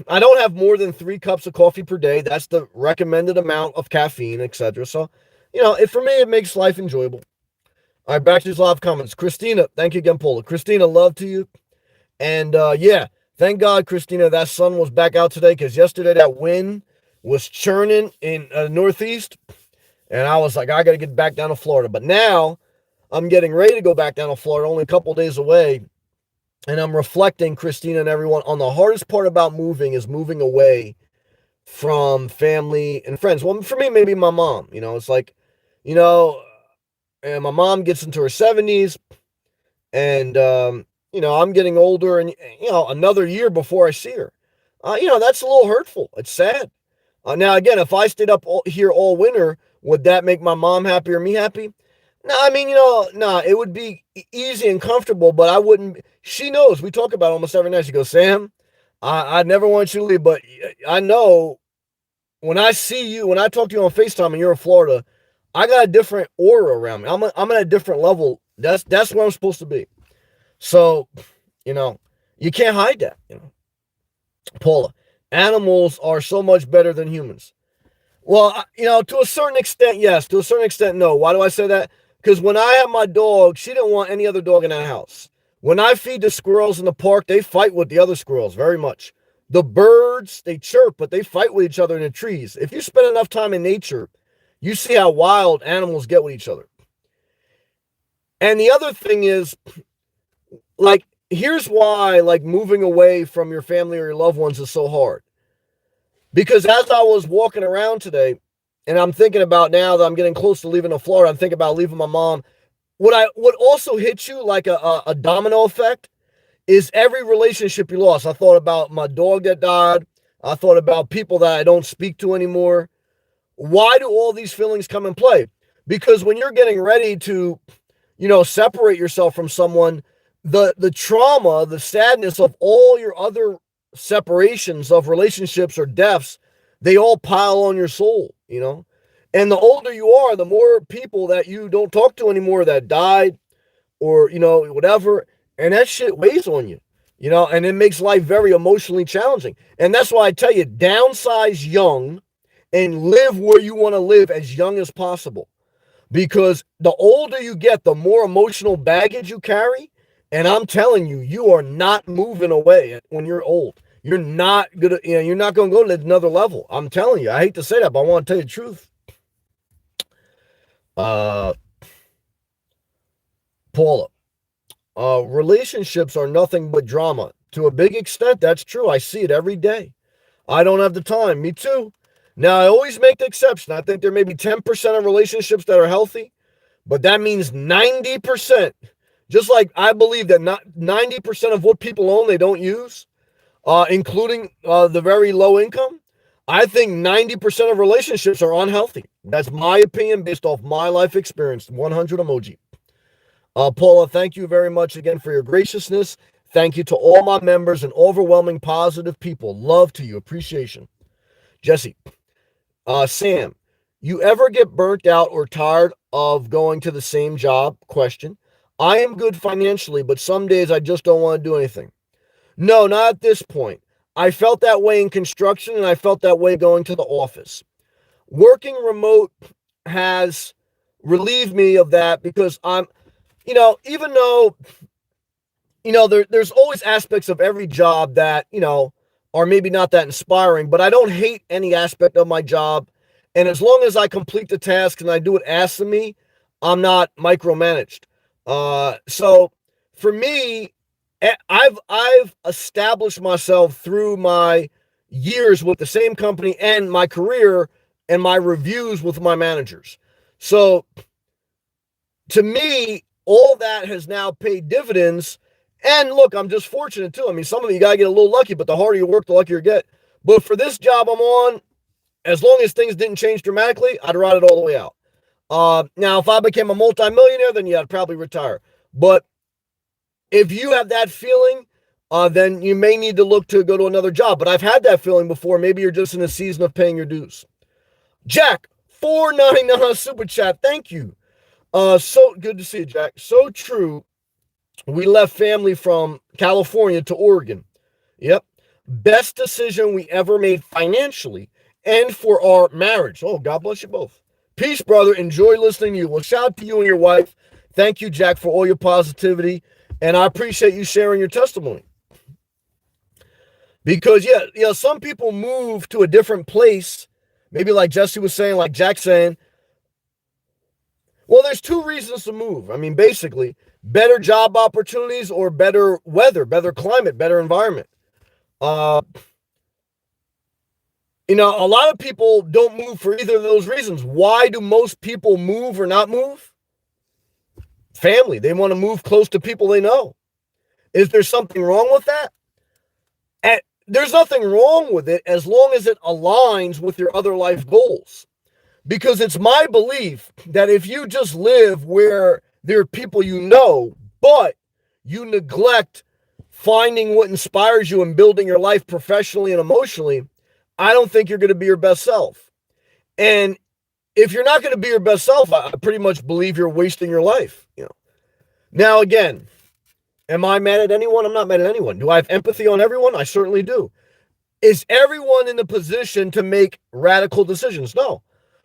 I don't have more than 3 cups of coffee per day. That's the recommended amount of caffeine, etc. So, for me, it makes life enjoyable. All right, back to these live comments. Christina, thank you again, Paula. Christina, love to you. And yeah, thank God, Christina, that sun was back out today because yesterday that wind was churning in Northeast. And I was like, I got to get back down to Florida. But now I'm getting ready to go back down to Florida, only a couple days away. And I'm reflecting, Christina and everyone, on the hardest part about moving is moving away from family and friends. Well, for me, maybe my mom. It's like, and my mom gets into her 70s. And, I'm getting older and, another year before I see her. That's a little hurtful. It's sad. Now, again, if I stayed up here all winter, would that make my mom happy or me happy? No, I mean, no, it would be easy and comfortable, but I wouldn't. She knows. We talk about it almost every night. She goes, Sam, I never want you to leave, but I know when I see you, when I talk to you on FaceTime and you're in Florida, I got a different aura around me. I'm at a different level. That's where I'm supposed to be. So, you can't hide that, Paula, animals are so much better than humans. Well, to a certain extent, yes. To a certain extent, no. Why do I say that? Because when I had my dog, she didn't want any other dog in that house. When I feed the squirrels in the park, they fight with the other squirrels very much. The birds, they chirp, but they fight with each other in the trees. If you spend enough time in nature, you see how wild animals get with each other. And the other thing is, like, here's why, like, moving away from your family or your loved ones is so hard. Because as I was walking around today, and I'm thinking about now that I'm getting close to leaving Florida, I'm thinking about leaving my mom. What also hits you like a domino effect is every relationship you lost. I thought about my dog that died. I thought about people that I don't speak to anymore. Why do all these feelings come in play? Because when you're getting ready to, separate yourself from someone, the trauma, the sadness of all your other separations of relationships or deaths, they all pile on your soul. And the older you are, the more people that you don't talk to anymore that died or, whatever, and that shit weighs on you, and it makes life very emotionally challenging. And that's why I tell you, downsize young and live where you want to live as young as possible. Because the older you get, the more emotional baggage you carry. And I'm telling you, you are not moving away when you're old. You're not gonna, you're not gonna go to another level. I'm telling you. I hate to say that, but I want to tell you the truth. Paula, relationships are nothing but drama. To a big extent, that's true. I see it every day. I don't have the time. Me too. Now, I always make the exception. I think there may be 10% of relationships that are healthy, but that means 90%. Just like I believe that not 90% of what people own, they don't use, including the very low income. I think 90% of relationships are unhealthy. That's my opinion based off my life experience. 100 emoji. Paula, thank you very much again for your graciousness. Thank you to all my members and overwhelming positive people. Love to you. Appreciation. Jesse, Sam, you ever get burnt out or tired of going to the same job? Question. I am good financially, but some days I just don't want to do anything. No, not at this point. I felt that way in construction and I felt that way going to the office. Working remote has relieved me of that because even though there's always aspects of every job that, are maybe not that inspiring, but I don't hate any aspect of my job. And as long as I complete the task and I do what asked of me, I'm not micromanaged. So for me, I've established myself through my years with the same company and my career and my reviews with my managers. So to me, all that has now paid dividends. And look, I'm just fortunate too. I mean, some of you got to get a little lucky, but the harder you work, the luckier you get. But for this job I'm on, as long as things didn't change dramatically, I'd ride it all the way out. Now, if I became a multimillionaire, then yeah, I'd probably retire. But if you have that feeling, then you may need to look to go to another job. But I've had that feeling before. Maybe you're just in a season of paying your dues. Jack, $4.99 super chat. Thank you. So good to see you, Jack. So true. We left family from California to Oregon. Yep. Best decision we ever made financially and for our marriage. Oh, God bless you both. Peace, brother. Enjoy listening to you. Well, shout out to you and your wife. Thank you, Jack, for all your positivity. And I appreciate you sharing your testimony. Because, some people move to a different place. Maybe like Jesse was saying, like Jack saying. Well, there's two reasons to move. I mean, basically, better job opportunities or better weather, better climate, better environment. A lot of people don't move for either of those reasons. Why do most people move or not move? Family. They want to move close to people they know. Is there something wrong with that? There's nothing wrong with it as long as it aligns with your other life goals. Because it's my belief that if you just live where there are people you know, but you neglect finding what inspires you and building your life professionally and emotionally, I don't think you're going to be your best self. And if you're not going to be your best self, I pretty much believe you're wasting your life. Now, again, am I mad at anyone? I'm not mad at anyone. Do I have empathy on everyone? I certainly do. Is everyone in the position to make radical decisions? No.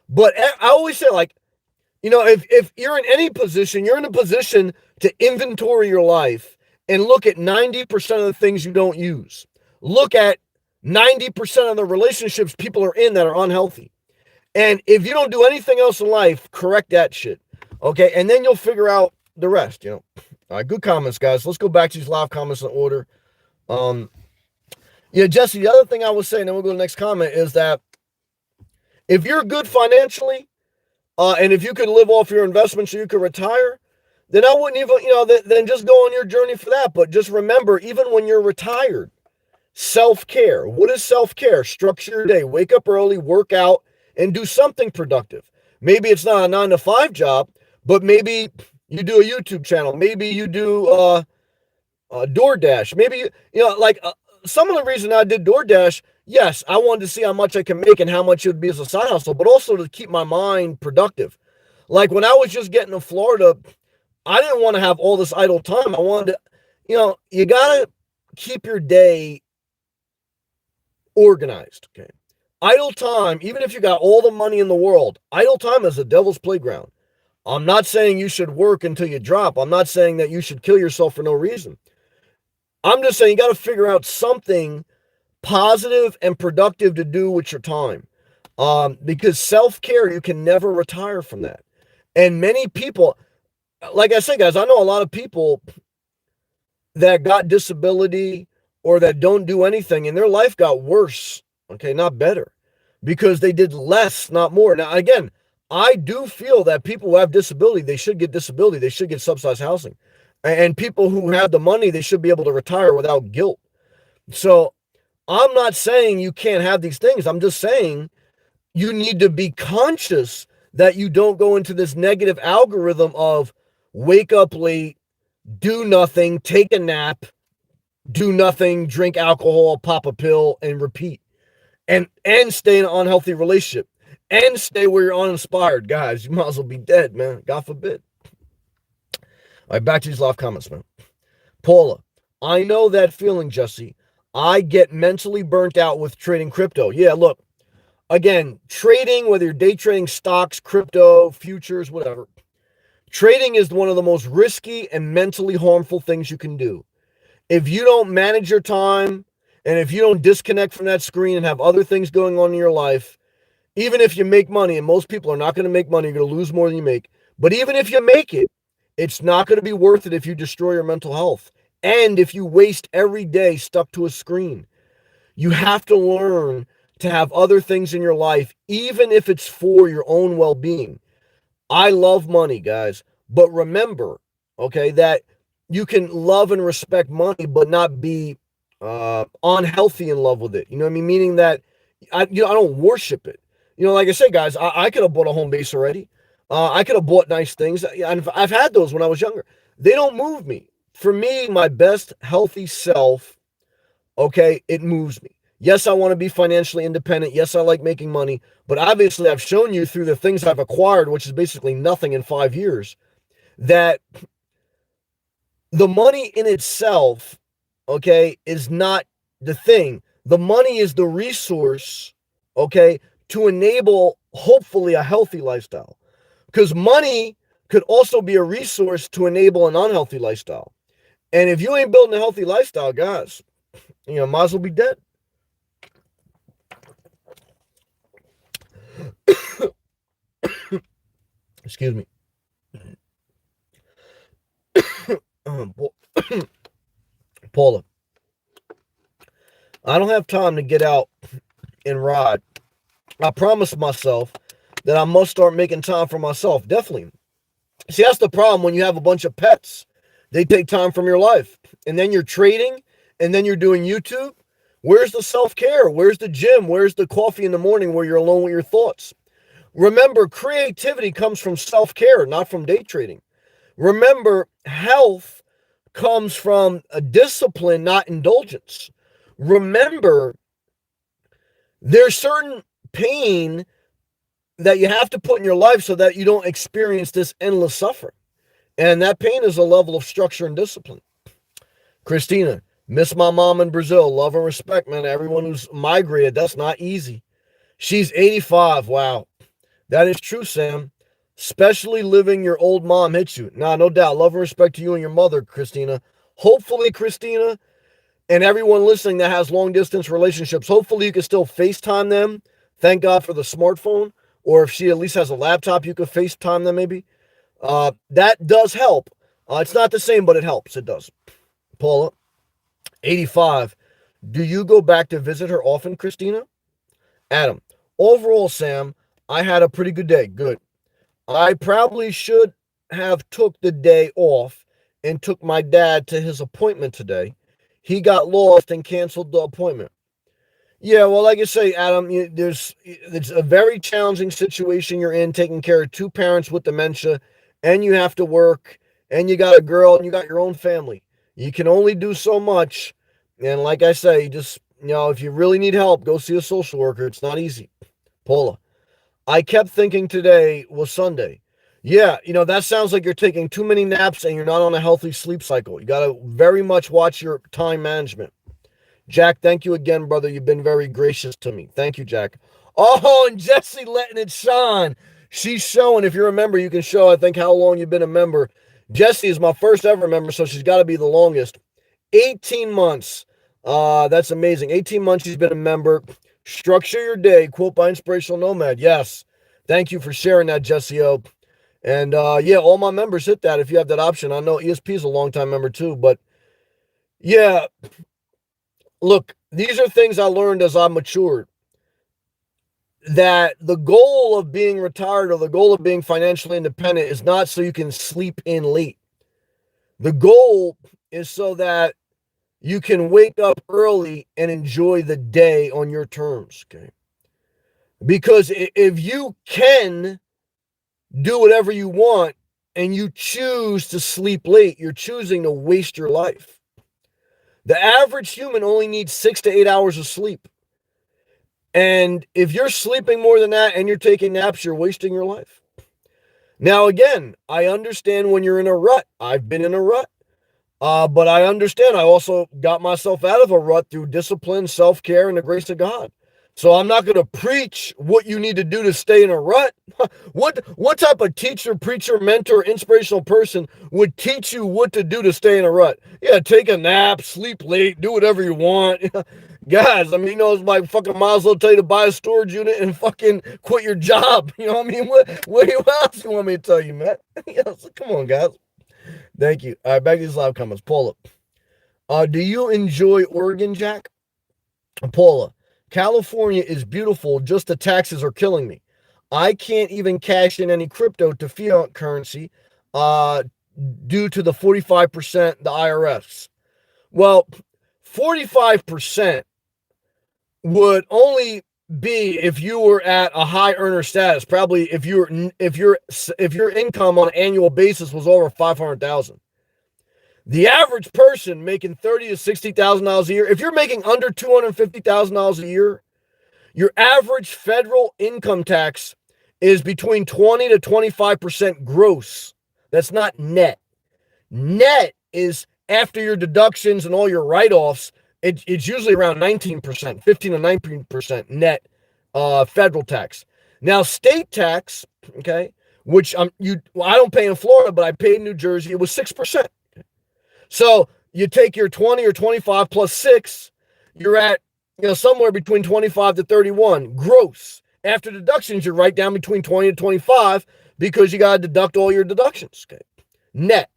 But I always say, if you're in any position, you're in a position to inventory your life and look at 90% of the things you don't use. Look at 90% of the relationships people are in that are unhealthy. And if you don't do anything else in life, correct that shit. Okay. And then you'll figure out the rest, All right, good comments, guys. Let's go back to these live comments in order. Jesse, the other thing I was saying, then we'll go to the next comment, is that if you're good financially, and if you could live off your investments so you could retire, then I wouldn't even, then just go on your journey for that. But just remember, even when you're retired, self-care. What is self-care? Structure your day. Wake up early, work out, and do something productive. Maybe it's not a 9-to-5 job, but maybe you do a YouTube channel. Maybe you do DoorDash. Maybe, some of the reason I did DoorDash, yes, I wanted to see how much I can make and how much it would be as a side hustle, but also to keep my mind productive. Like when I was just getting to Florida, I didn't want to have all this idle time. I wanted to, you got to keep your day organized. Okay. Idle time, even if you got all the money in the world, idle time is a devil's playground. I'm not saying you should work until you drop. I'm not saying that you should kill yourself for no reason. I'm just saying you got to figure out something positive and productive to do with your time. Because self-care, you can never retire from that. And many people, like I said, guys, I know a lot of people that got disability or that don't do anything and their life got worse, okay, not better, because they did less, not more. Now, again, I do feel that people who have disability, they should get disability. They should get subsidized housing. And people who have the money, they should be able to retire without guilt. So I'm not saying you can't have these things. I'm just saying you need to be conscious that you don't go into this negative algorithm of wake up late, do nothing, take a nap, do nothing, drink alcohol, pop a pill, and repeat. And stay in an unhealthy relationship. And stay where you're uninspired. Guys, you might as well be dead, man. God forbid. All right, back to these live comments, man. Paula, I know that feeling, Jesse. I get mentally burnt out with trading crypto. Yeah, look, again, trading, whether you're day trading stocks, crypto, futures, whatever, trading is one of the most risky and mentally harmful things you can do. If you don't manage your time and if you don't disconnect from that screen and have other things going on in your life, even if you make money, and most people are not going to make money, you're going to lose more than you make. But even if you make it, it's not going to be worth it if you destroy your mental health. And if you waste every day stuck to a screen. You have to learn to have other things in your life, even if it's for your own well-being. I love money, guys. But remember, okay, that you can love and respect money, but not be unhealthy in love with it. You know what I mean? Meaning that I don't worship it. Like I say, guys, I could have bought a home base already. I could have bought nice things. And I've had those when I was younger. They don't move me. For me, my best healthy self, okay, it moves me. Yes, I want to be financially independent. Yes, I like making money. But obviously, I've shown you through the things I've acquired, which is basically nothing in 5 years, that the money in itself, okay, is not the thing. The money is the resource, okay, to enable, hopefully, a healthy lifestyle. Because money could also be a resource to enable an unhealthy lifestyle. And if you ain't building a healthy lifestyle, guys, might as well be dead. Excuse me. Paula, I don't have time to get out and ride. I promised myself that I must start making time for myself. Definitely. See, that's the problem when you have a bunch of pets. They take time from your life. And then you're trading, and then you're doing YouTube. Where's the self-care? Where's the gym? Where's the coffee in the morning where you're alone with your thoughts? Remember, creativity comes from self-care, not from day trading. Remember, health comes from a discipline, not indulgence. Remember, there's certain pain that you have to put in your life so that you don't experience this endless suffering. And that pain is a level of structure and discipline. Christina, miss my mom in Brazil. Love and respect, man. Everyone who's migrated, that's not easy. She's 85. Wow. That is true, Sam. Especially living your old mom hits you. Nah, no doubt. Love and respect to you and your mother, Christina. Hopefully, Christina, and everyone listening that has long-distance relationships, hopefully you can still FaceTime them. Thank God for the smartphone. Or if she at least has a laptop, you could FaceTime them maybe. That does help. It's not the same, but it helps. It does. Paula, 85. Do you go back to visit her often, Christina? Adam, overall, Sam, I had a pretty good day. Good. I probably should have took the day off and took my dad to his appointment today. He got lost and canceled the appointment. Yeah, well, like I say, Adam, it's a very challenging situation you're in, taking care of two parents with dementia, and you have to work, and you got a girl, and you got your own family. You can only do so much, and like I say, just if you really need help, go see a social worker. It's not easy. Paula, I kept thinking today was Sunday. Yeah, that sounds like you're taking too many naps and you're not on a healthy sleep cycle. You got to very much watch your time management. Jack, thank you again, brother. You've been very gracious to me. Thank you, Jack. Oh, and Jesse letting it shine. She's showing, if you remember, you can show, I think, how long you've been a member. Jesse is my first ever member, so she's got to be the longest. 18 months. That's amazing. 18 months she's been a member. Structure your day. Quote by Inspirational Nomad. Yes. Thank you for sharing that, Jesse O. And yeah, all my members hit that if you have that option. I know ESP is a long-time member too, but yeah, look, these are things I learned as I matured. That the goal of being retired or the goal of being financially independent is not so you can sleep in late. The goal is so that you can wake up early and enjoy the day on your terms, okay? Because if you can do whatever you want and you choose to sleep late, you're choosing to waste your life. The average human only needs 6 to 8 hours of sleep. And if you're sleeping more than that and you're taking naps, you're wasting your life. Now, again, I understand when you're in a rut. I've been in a rut. But I understand I also got myself out of a rut through discipline, self-care, and the grace of God. So I'm not going to preach what you need to do to stay in a rut. What type of teacher, preacher, mentor, inspirational person would teach you what to do to stay in a rut? Yeah, take a nap, sleep late, do whatever you want. Guys, I mean, it's like fucking might as well tell you to buy a storage unit and fucking quit your job. You know what I mean? What else do you want me to tell you, man? So come on, guys. Thank you. All right, back to these live comments. Paula, do you enjoy Oregon, Jack? Paula, California is beautiful, just the taxes are killing me. I can't even cash in any crypto to fiat currency due to the 45% the IRS. Well, 45% would only be if you were at a high earner status. Probably if your income on an annual basis was over 500,000. The average person making $30,000 to $60,000 a year, if you're making under $250,000 a year, your average federal income tax is between 20 to 25% gross. That's not net. Net is after your deductions and all your write-offs. It's usually around 19%, 15 to 19% net federal tax. Now, state tax, okay, which I don't pay in Florida, but I paid in New Jersey. It was 6%. So you take your 20 or 25 plus 6, you're at somewhere between 25 to 31 gross. After deductions, you're right down between 20 to 25 because you got to deduct all your deductions. Okay, net.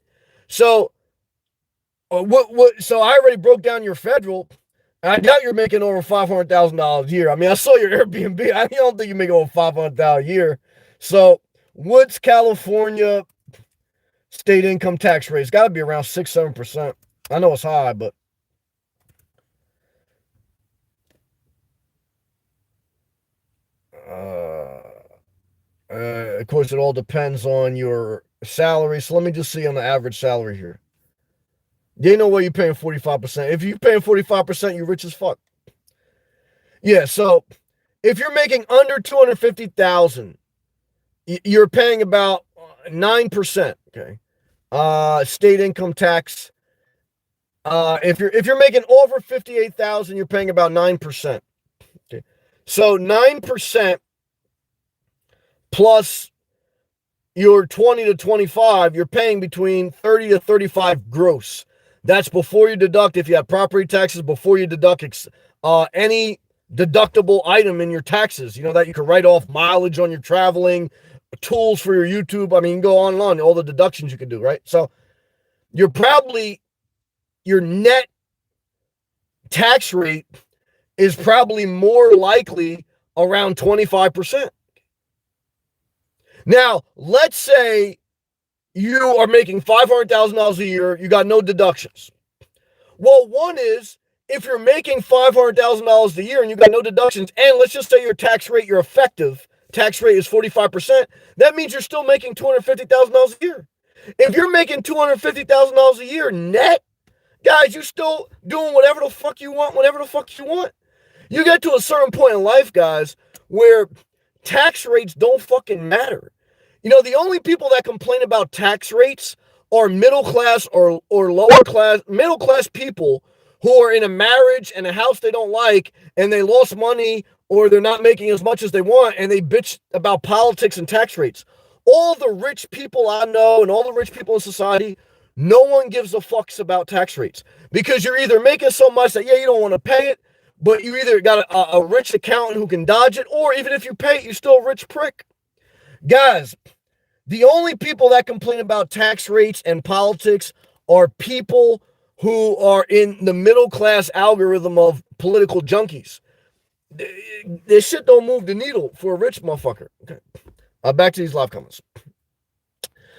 So So I already broke down your federal. I doubt you're making over $500,000 a year. I mean, I saw your Airbnb. I don't think you're making over $500,000 a year. So what's California state income tax rate? It's got to be around 6-7%. I know it's high, but of course, it all depends on your salary. So let me just see on the average salary here. There ain't no way you're paying 45%. If you're paying 45%, you're rich as fuck. Yeah, so if you're making under 250,000, you're paying about 9%. Okay, state income tax. If you're making over 58,000, you're paying about 9%. Okay, so 9% plus your 20 to 25, you're paying between 30 to 35 gross. That's before you deduct, if you have property taxes, before you deduct any deductible item in your taxes, that you can write off mileage on your traveling, tools for your YouTube. I mean, you can go on and on, all the deductions you can do, right? So your net tax rate is probably more likely around 25%. Now, let's say you are making $500,000 a year, you got no deductions. Well, one is, if you're making $500,000 a year and you got no deductions, and let's just say your tax rate, your effective tax rate is 45%, that means you're still making $250,000 a year. If you're making $250,000 a year net, guys, you're still doing whatever the fuck you want, whatever the fuck you want. You get to a certain point in life, guys, where tax rates don't fucking matter. You know, the only people that complain about tax rates are middle class or lower class, middle class people who are in a marriage and a house they don't like, and they lost money or they're not making as much as they want, and they bitch about politics and tax rates. All the rich people I know and all the rich people in society, no one gives a fucks about tax rates, because you're either making so much that, yeah, you don't want to pay it, but you either got a rich accountant who can dodge it, or even if you pay it, you're still a rich prick. Guys, the only people that complain about tax rates and politics are people who are in the middle class algorithm of political junkies. This shit don't move the needle for a rich motherfucker. Okay. Back to these live comments.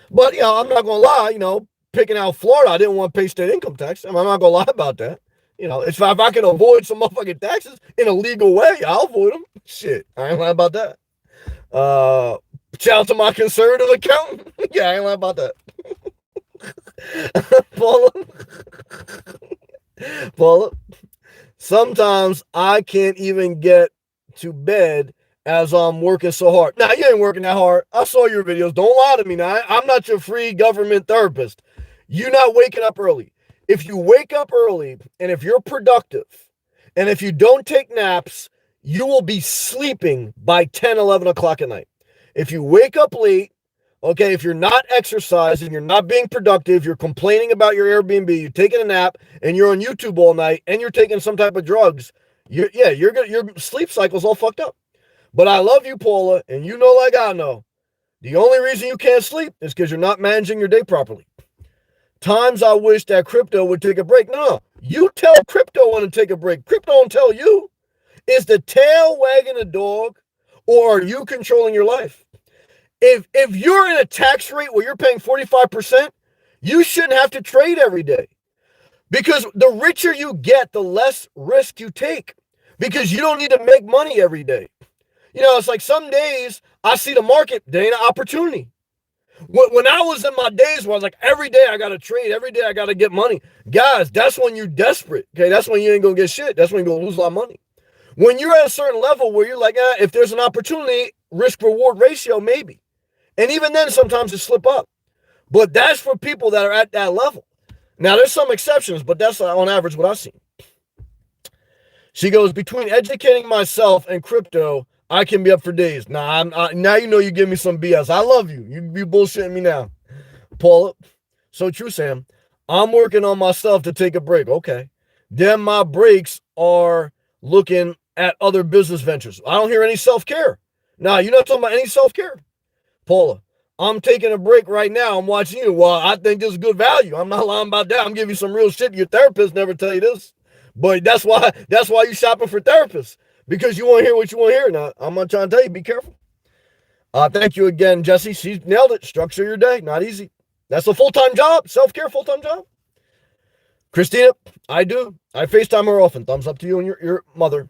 But, you know, I'm not going to lie, you know, picking out Florida, I didn't want to pay state income tax. I'm not going to lie about that. You know, if I can avoid some motherfucking taxes in a legal way, I'll avoid them. Shit, I ain't lying about that. Shout out to my conservative accountant. Yeah, I ain't lying about that. Paula, sometimes I can't even get to bed as I'm working so hard. Now, you ain't working that hard. I saw your videos. Don't lie to me now. I'm not your free government therapist. You're not waking up early. If you wake up early, and if you're productive, and if you don't take naps, you will be sleeping by 10, 11 o'clock at night. If you wake up late, okay, if you're not exercising, you're not being productive, you're complaining about your Airbnb, you're taking a nap, and you're on YouTube all night, and you're taking some type of drugs, your sleep cycle's all fucked up. But I love you, Paula, and you know like I know, the only reason you can't sleep is because you're not managing your day properly. Times I wish that crypto would take a break. No, you tell crypto when to take a break. Crypto don't tell you. Is the tail wagging the dog, or are you controlling your life? If you're in a tax rate where you're paying 45%, you shouldn't have to trade every day. Because the richer you get, the less risk you take. Because you don't need to make money every day. You know, it's like some days I see the market, there ain't an opportunity. When I was in my days where I was like, every day I got to trade, every day I got to get money. Guys, that's when you're desperate. Okay, that's when you ain't going to get shit. That's when you're going to lose a lot of money. When you're at a certain level where you're like, if there's an opportunity, risk-reward ratio, maybe. And even then, sometimes it slip up. But that's for people that are at that level. Now, there's some exceptions, but that's on average what I've seen. She goes, between educating myself and crypto, I can be up for days. Now you know you give me some BS. I love you. You be bullshitting me now. Paula, so true, Sam. I'm working on myself to take a break. Okay. Then my breaks are looking at other business ventures. I don't hear any self-care. Now, you're not talking about any self-care. Paula, I'm taking a break right now. I'm watching you. Well, I think this is good value. I'm not lying about that. I'm giving you some real shit. Your therapist never tell you this. But that's why you shopping for therapists. Because you want to hear what you want to hear. Now, I'm not trying to tell you, be careful. Thank you again, Jesse. She nailed it. Structure your day. Not easy. That's a full-time job. Self-care, full-time job. Christina, I do. I FaceTime her often. Thumbs up to you and your mother.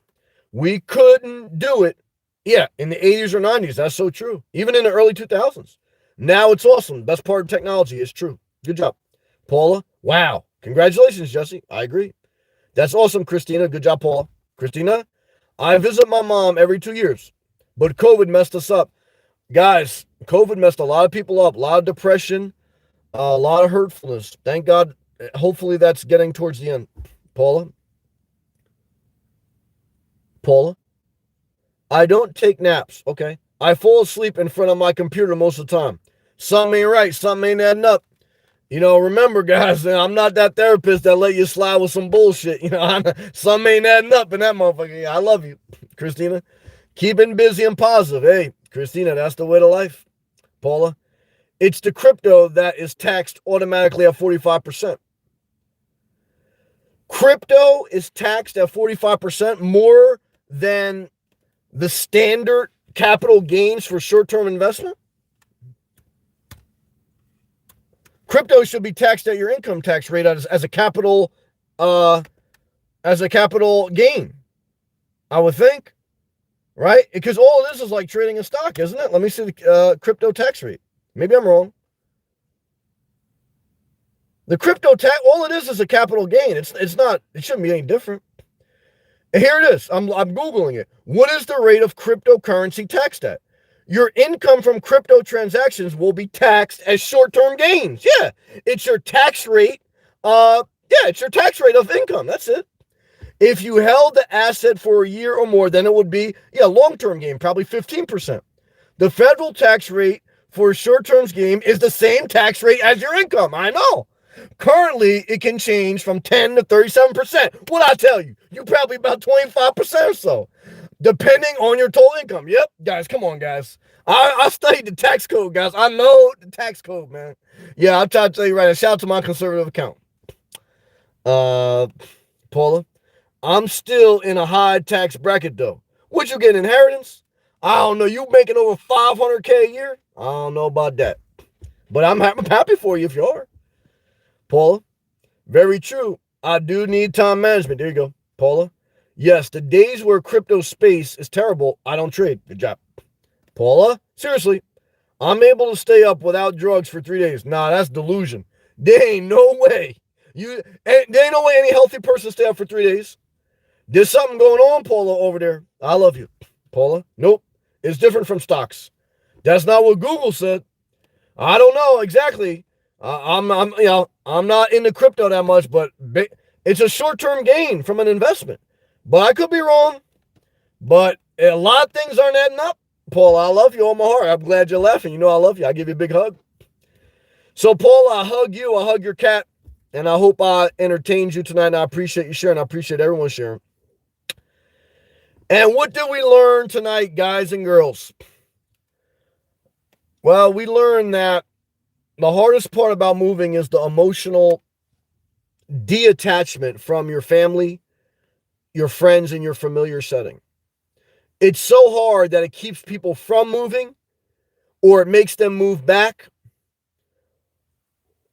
We couldn't do it. Yeah, in the 80s or 90s. That's so true. Even in the early 2000s. Now it's awesome. Best part of technology is true. Good job. Paula, wow. Congratulations, Jesse. I agree. That's awesome, Christina. Good job, Paula. Christina, I visit my mom every 2 years, but COVID messed us up. Guys, COVID messed a lot of people up. A lot of depression, a lot of hurtfulness. Thank God. Hopefully that's getting towards the end. Paula, I don't take naps, okay? I fall asleep in front of my computer most of the time. Something ain't right. Something ain't adding up. You know, remember, guys, I'm not that therapist that let you slide with some bullshit. You know, something ain't adding up in that motherfucker. I love you, Christina. Keeping busy and positive. Hey, Christina, that's the way to life. Paula, It's the crypto that is taxed automatically at 45%. Crypto is taxed at 45% more than the standard capital gains for short-term investment. Crypto should be taxed at your income tax rate as a capital gain, I would think, right? Because all of this is like trading a stock, isn't it? Let me see the crypto tax rate. Maybe I'm wrong. The crypto tax, all it is a capital gain. It's not. It shouldn't be any different. And here it is. I'm Googling it. What is the rate of cryptocurrency taxed at? Your income from crypto transactions will be taxed as short-term gains. Yeah, it's your tax rate. It's your tax rate of income. That's it. If you held the asset for a year or more, then it would be long-term gain, probably 15%. The federal tax rate for a short-term gain is the same tax rate as your income. I know. Currently, it can change from 10 to 37%. What I tell you? You probably about 25% or so, depending on your total income. Yep, guys, come on, guys. I studied the tax code, guys. I know the tax code, man. Yeah, I'll try to tell you right now. Shout out to my conservative account. Paula, I'm still in a high tax bracket, though. Would you get inheritance? I don't know. You making over $500K a year? I don't know about that. But I'm happy for you if you are. Paula, very true. I do need time management. There you go. Paula, yes, the days where crypto space is terrible, I don't trade. Good job. Paula, seriously, I'm able to stay up without drugs for 3 days. Nah, that's delusion. There ain't no way. There ain't no way any healthy person stay up for 3 days. There's something going on, Paula, over there. I love you. Paula, nope. It's different from stocks. That's not what Google said. I don't know exactly. I'm not into crypto that much, but it's a short-term gain from an investment. But I could be wrong. But a lot of things aren't adding up. Paul, I love you all my heart. I'm glad you're laughing. You know I love you. I give you a big hug. So, Paul, I hug you. I hug your cat. And I hope I entertained you tonight. And I appreciate you sharing. I appreciate everyone sharing. And what did we learn tonight, guys and girls? Well, we learned that the hardest part about moving is the emotional detachment from your family, your friends, and your familiar setting. It's so hard that it keeps people from moving, or it makes them move back,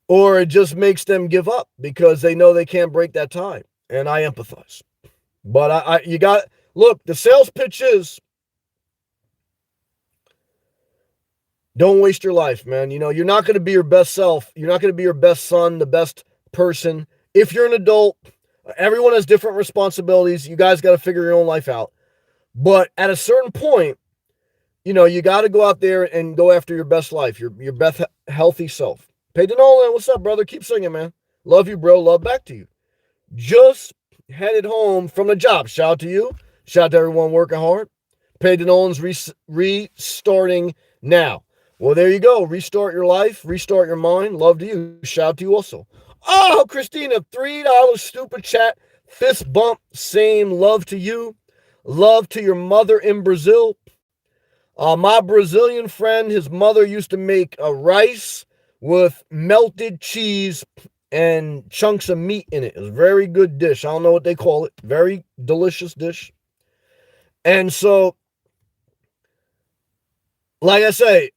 or it just makes them give up because they know they can't break that tie. And I empathize. But look, the sales pitch is, don't waste your life, man. You're not going to be your best self. You're not going to be your best son, the best person. If you're an adult, everyone has different responsibilities. You guys got to figure your own life out. But at a certain point, you got to go out there and go after your best life, your best healthy self. Peyton Nolan, what's up, brother? Keep singing, man. Love you, bro. Love back to you. Just headed home from the job. Shout out to you. Shout out to everyone working hard. Peyton Nolan's restarting now. Well, there you go. Restart your life. Restart your mind. Love to you. Shout out to you also. Oh, Christina, $3 stupid chat. Fist bump. Same love to you. Love to your mother in Brazil. My Brazilian friend, his mother used to make a rice with melted cheese and chunks of meat in it. It was a very good dish. I don't know what they call it. Very delicious dish. And so, like I say,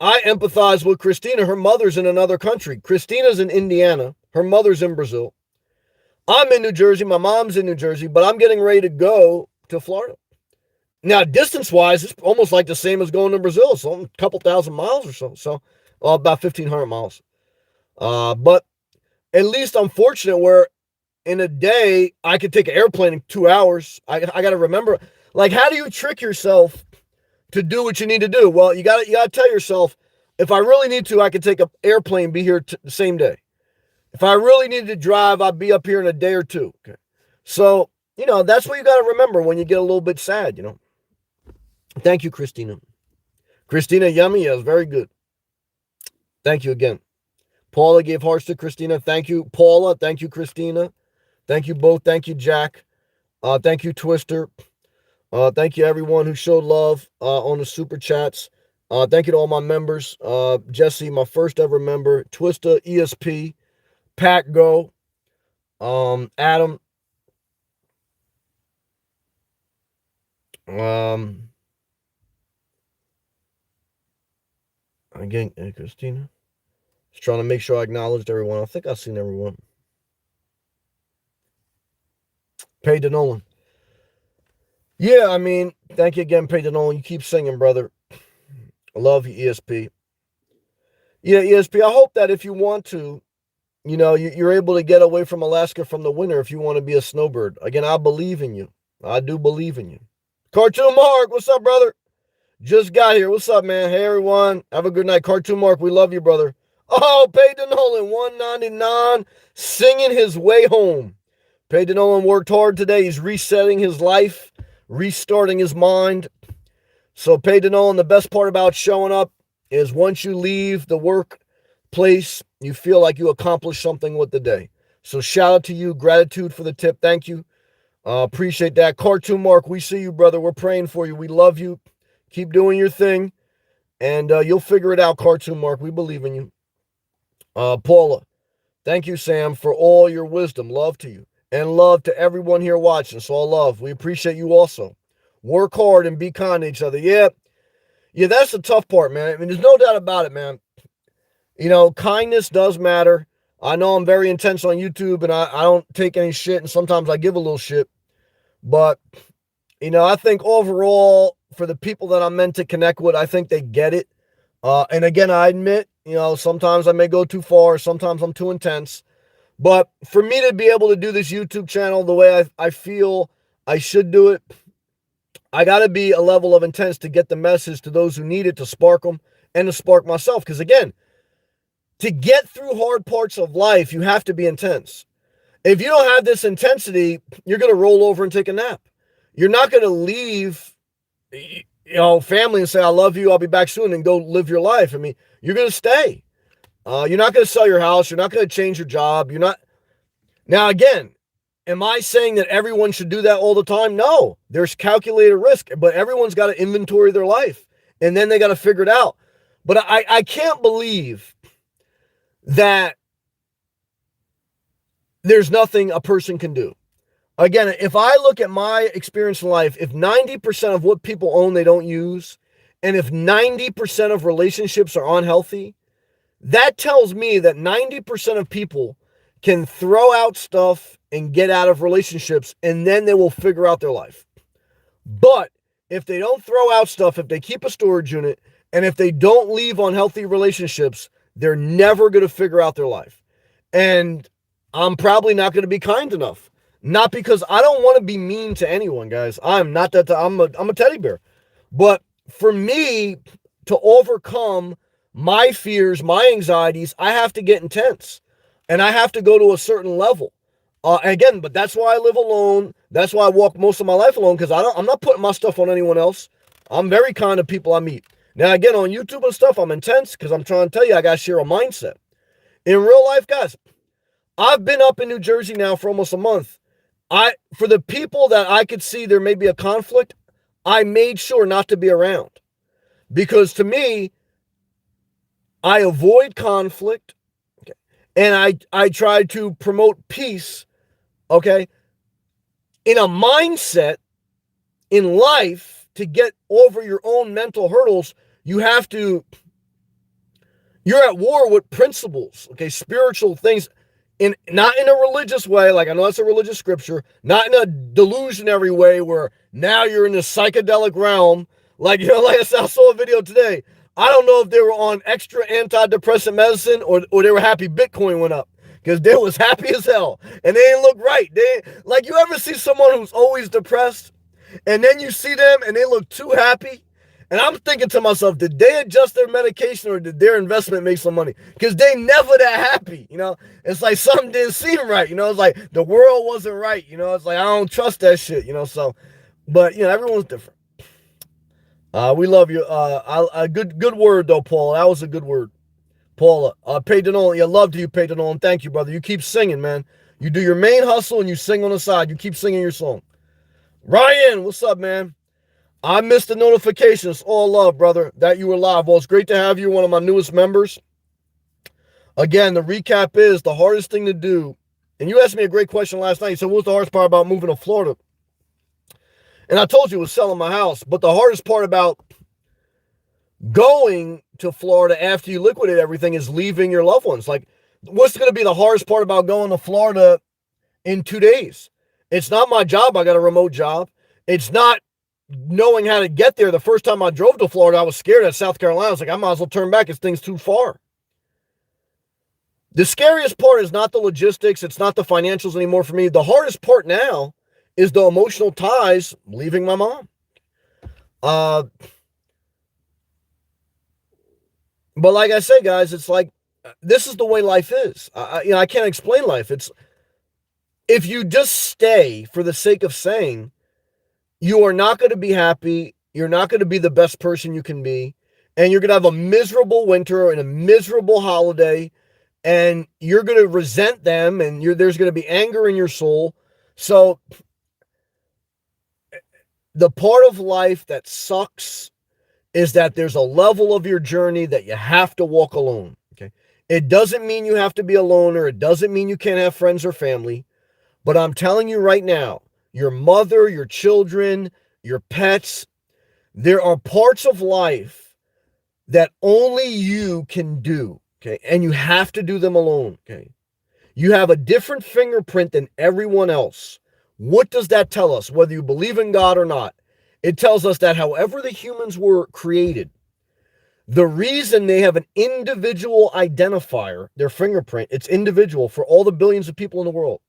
I empathize with Christina. Her mother's in another country. Christina's in Indiana. Her mother's in Brazil. I'm in New Jersey. My mom's in New Jersey, but I'm getting ready to go to Florida. Now, distance-wise, it's almost like the same as going to Brazil. So a couple thousand miles or so. So about 1,500 miles. But at least I'm fortunate where in a day, I could take an airplane in 2 hours. I got to remember, like, how do you trick yourself to do what you need to do? Well, you got to tell yourself, if I really need to, I can take an airplane, be here the same day. If I really needed to drive, I'd be up here in a day or two. Okay. So, that's what you got to remember when you get a little bit sad, Thank you, Christina. Christina, yummy. Yes, very good. Thank you again. Paula gave hearts to Christina. Thank you, Paula. Thank you, Christina. Thank you both. Thank you, Jack. Thank you, Twister. Thank you, everyone who showed love on the super chats. Thank you to all my members. Jesse, my first ever member. Twista, ESP, Pack Go, Adam, um, again, Christina. Just trying to make sure I acknowledged everyone. I think I've seen everyone. Peyton Nolan. Yeah, I mean, thank you again, Peyton Nolan. You keep singing, brother. I love you, ESP. Yeah, ESP, I hope that if you want to, you're able to get away from Alaska from the winter if you want to be a snowbird. Again, I believe in you. I do believe in you. Cartoon Mark, what's up, brother? Just got here. What's up, man? Hey, everyone. Have a good night. Cartoon Mark, we love you, brother. Oh, Peyton Nolan, 199, singing his way home. Peyton Nolan worked hard today. He's resetting his life, restarting his mind. So, Peyton Nolan, the best part about showing up is once you leave the workplace, you feel like you accomplished something with the day. So, shout out to you. Gratitude for the tip. Thank you. Appreciate that. Cartoon Mark, we see you, brother. We're praying for you. We love you. Keep doing your thing, and you'll figure it out, Cartoon Mark. We believe in you. Paula, thank you, Sam, for all your wisdom. Love to you, and love to everyone here watching. So, all love. We appreciate you also. Work hard and be kind to each other. Yeah, that's the tough part, man. I mean, there's no doubt about it, man. Kindness does matter. I know I'm very intense on YouTube, and I don't take any shit, and sometimes I give a little shit. But, I think overall, for the people that I'm meant to connect with, I think they get it. And again, I admit, sometimes I may go too far. Sometimes I'm too intense. But for me to be able to do this YouTube channel the way I feel I should do it, I got to be a level of intense to get the message to those who need it, to spark them and to spark myself. Because again, to get through hard parts of life, you have to be intense. If you don't have this intensity, you're going to roll over and take a nap. You're not going to leave, family and say, I love you, I'll be back soon, and go live your life. I mean, you're going to stay. You're not going to sell your house. You're not going to change your job. You're not. Now, again, am I saying that everyone should do that all the time? No. There's calculated risk, but everyone's got to inventory their life, and then they got to figure it out. But I can't believe that there's nothing a person can do. Again, if I look at my experience in life, if 90% of what people own they don't use, and if 90% of relationships are unhealthy, that tells me that 90% of people can throw out stuff and get out of relationships, and then they will figure out their life. But if they don't throw out stuff, if they keep a storage unit, and if they don't leave unhealthy relationships, they're never going to figure out their life. And I'm probably not going to be kind enough. Not because I don't want to be mean to anyone, guys. I'm not that. I'm a teddy bear. But for me to overcome my fears, my anxieties, I have to get intense. And I have to go to a certain level. Again, but that's why I live alone. That's why I walk most of my life alone, because I'm not putting my stuff on anyone else. I'm very kind to people I meet. Now, again, on YouTube and stuff, I'm intense because I'm trying to tell you I got to share a mindset. In real life, guys, I've been up in New Jersey now for almost a month. For the people that I could see there may be a conflict, I made sure not to be around. Because to me, I avoid conflict, okay, and I try to promote peace, okay? In a mindset in life, to get over your own mental hurdles, you're at war with principles, okay, spiritual things, not in a religious way, like I know that's a religious scripture, not in a delusionary way where now you're in the psychedelic realm, like, like I saw a video today. I don't know if they were on extra antidepressant medicine or they were happy Bitcoin went up, because they was happy as hell and they didn't look right. Like, you ever see someone who's always depressed and then you see them and they look too happy? And I'm thinking to myself, did they adjust their medication or did their investment make some money? Because they never that happy, It's like something didn't seem right, It's like the world wasn't right, It's like I don't trust that shit, So, but everyone's different. We love you. A good word though, Paul. That was a good word, Paula. Peyton Nolan, love to you, Peyton Nolan. Thank you, brother. You keep singing, man. You do your main hustle and you sing on the side. You keep singing your song. Ryan, what's up, man? I missed the notifications. All love, brother, that you were live. Well, it's great to have you, one of my newest members. Again, the recap is the hardest thing to do. And you asked me a great question last night. You said, what's the hardest part about moving to Florida? And I told you it was selling my house. But the hardest part about going to Florida after you liquidate everything is leaving your loved ones. Like, what's going to be the hardest part about going to Florida in 2 days? It's not my job. I got a remote job. It's not knowing how to get there. The first time I drove to Florida, I was scared at South Carolina. I was like, I might as well turn back. This thing's too far. The scariest part is not the logistics. It's not the financials anymore for me. The hardest part now is the emotional ties leaving my mom. But like I say, guys, it's like, this is the way life is. I can't explain life. It's, if you just stay for the sake of saying, you are not going to be happy. You're not going to be the best person you can be. And you're going to have a miserable winter and a miserable holiday. And you're going to resent them. And there's going to be anger in your soul. So the part of life that sucks is that there's a level of your journey that you have to walk alone. Okay. It doesn't mean you have to be a loner. It doesn't mean you can't have friends or family. But I'm telling you right now, your mother, your children, your pets, there are parts of life that only you can do, okay? And you have to do them alone, okay? You have a different fingerprint than everyone else. What does that tell us, whether you believe in God or not? It tells us that however the humans were created, the reason they have an individual identifier, their fingerprint, it's individual for all the billions of people in the world,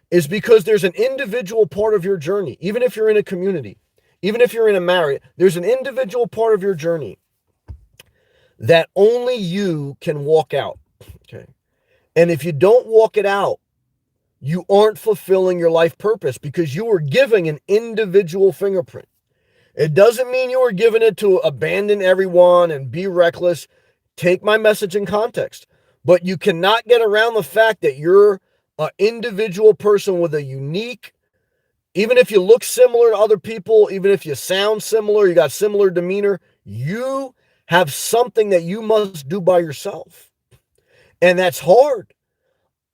is because there's an individual part of your journey. Even if you're in a community, even if you're in a marriage, there's an individual part of your journey that only you can walk out. Okay. And if you don't walk it out, you aren't fulfilling your life purpose because you were giving an individual fingerprint. It doesn't mean you were given it to abandon everyone and be reckless. Take my message in context. But you cannot get around the fact that you're an individual person with a unique, even if you look similar to other people, even if you sound similar, you got similar demeanor, you have something that you must do by yourself. And that's hard,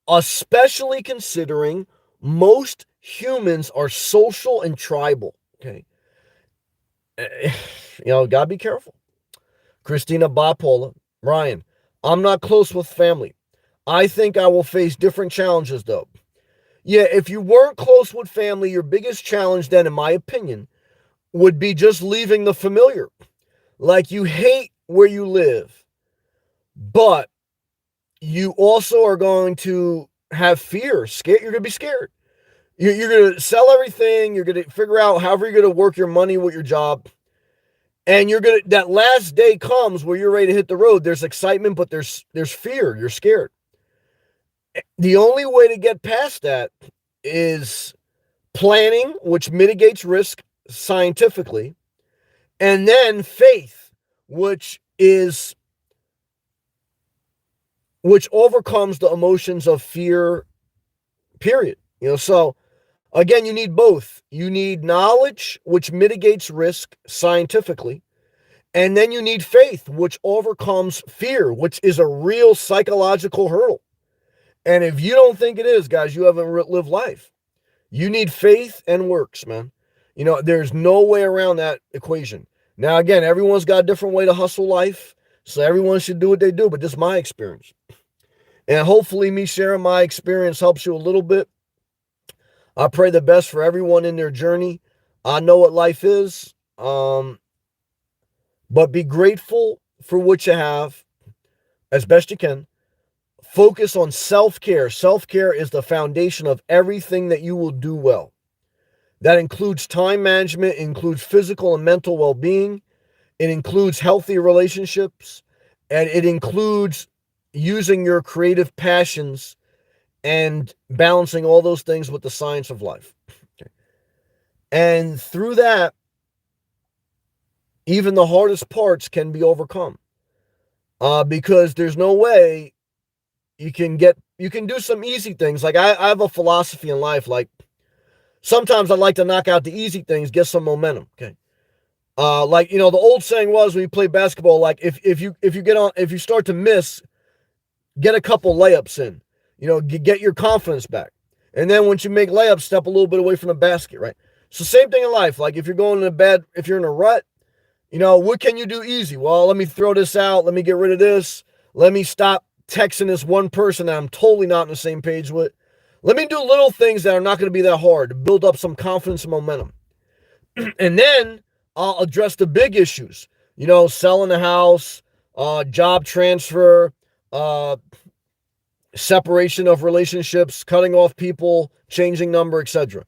especially considering most humans are social and tribal. Okay. Gotta be careful. Christina Bipola, Ryan, I'm not close with family. I think I will face different challenges, though. Yeah, if you weren't close with family, your biggest challenge then, in my opinion, would be just leaving the familiar. Like, you hate where you live, but you also are going to have fear. You're going to be scared. You're going to sell everything. You're going to figure out however you're going to work your money with your job. And that last day comes where you're ready to hit the road. There's excitement, but there's fear. You're scared. The only way to get past that is planning, which mitigates risk scientifically, and then faith, which overcomes the emotions of fear, period. So again, you need both. You need knowledge, which mitigates risk scientifically, and then you need faith, which overcomes fear, which is a real psychological hurdle. And if you don't think it is, guys, you haven't lived life. You need faith and works, man. There's no way around that equation. Now, again, everyone's got a different way to hustle life, so everyone should do what they do, but this is my experience. And hopefully me sharing my experience helps you a little bit. I pray the best for everyone in their journey. I know what life is, but be grateful for what you have as best you can. Focus on self-care. Self-care is the foundation of everything that you will do well. That includes time management, includes physical and mental well-being. It includes healthy relationships, and it includes using your creative passions and balancing all those things with the science of life. Okay. And through that, even the hardest parts can be overcome. Because there's no way you can do some easy things. Like I have a philosophy in life. Like sometimes I like to knock out the easy things, get some momentum. Okay. Like, the old saying was when you play basketball, like if you start to miss, get a couple layups in, get your confidence back. And then once you make layups, step a little bit away from the basket, right? So same thing in life. Like if you're in a rut, what can you do easy? Well, let me throw this out. Let me get rid of this. Let me stop texting this one person that I'm totally not on the same page with. Let me do little things that are not going to be that hard to build up some confidence and momentum. And then I'll address the big issues, selling a house, job transfer, uh, separation of relationships, cutting off people, changing number, etc.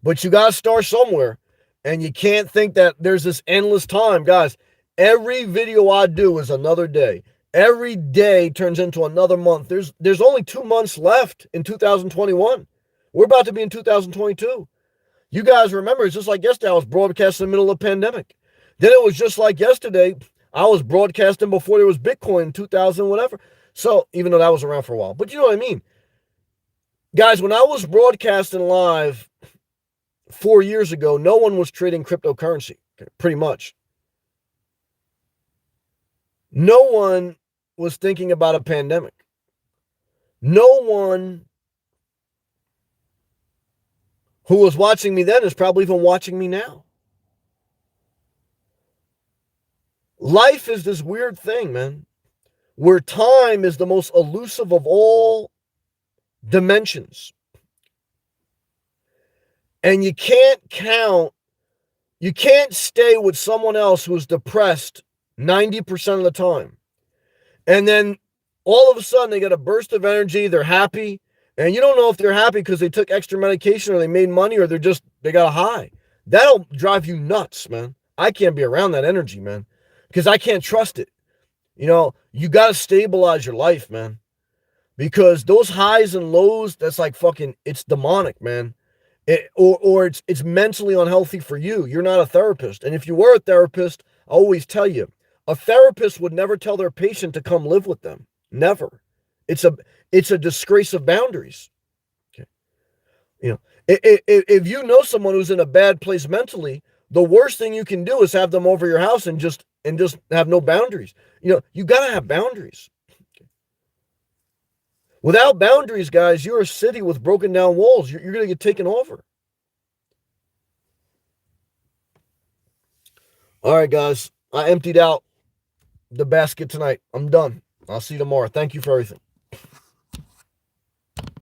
But you got to start somewhere. And you can't think that there's this endless time. Guys, every video I do is another day. Every day turns into another month. There's only 2 months left in 2021. We're about to be in 2022. You guys remember, it's just like yesterday, I was broadcasting in the middle of the pandemic. Then it was just like yesterday, I was broadcasting before there was Bitcoin in 2000, whatever. So, even though that was around for a while. But you know what I mean? Guys, when I was broadcasting live 4 years ago, no one was trading cryptocurrency, pretty much. No one was thinking about a pandemic. No one who was watching me then is probably even watching me now. Life is this weird thing, man, where time is the most elusive of all dimensions. And you can't stay with someone else who's depressed 90% of the time. And then all of a sudden they get a burst of energy, they're happy, and you don't know if they're happy because they took extra medication or they made money or they got a high. That'll drive you nuts, man. I can't be around that energy, man, because I can't trust it. You got to stabilize your life, man, because those highs and lows, that's like it's demonic, man. Or it's mentally unhealthy for you. You're not a therapist. And if you were a therapist, I always tell you, a therapist would never tell their patient to come live with them. Never. It's a disgrace of boundaries. Okay. If you know someone who's in a bad place mentally, the worst thing you can do is have them over your house and just have no boundaries. You got to have boundaries. Without boundaries, guys, you're a city with broken down walls. You're going to get taken over. All right, guys. I emptied out the basket tonight. I'm done. I'll see you tomorrow. Thank you for everything.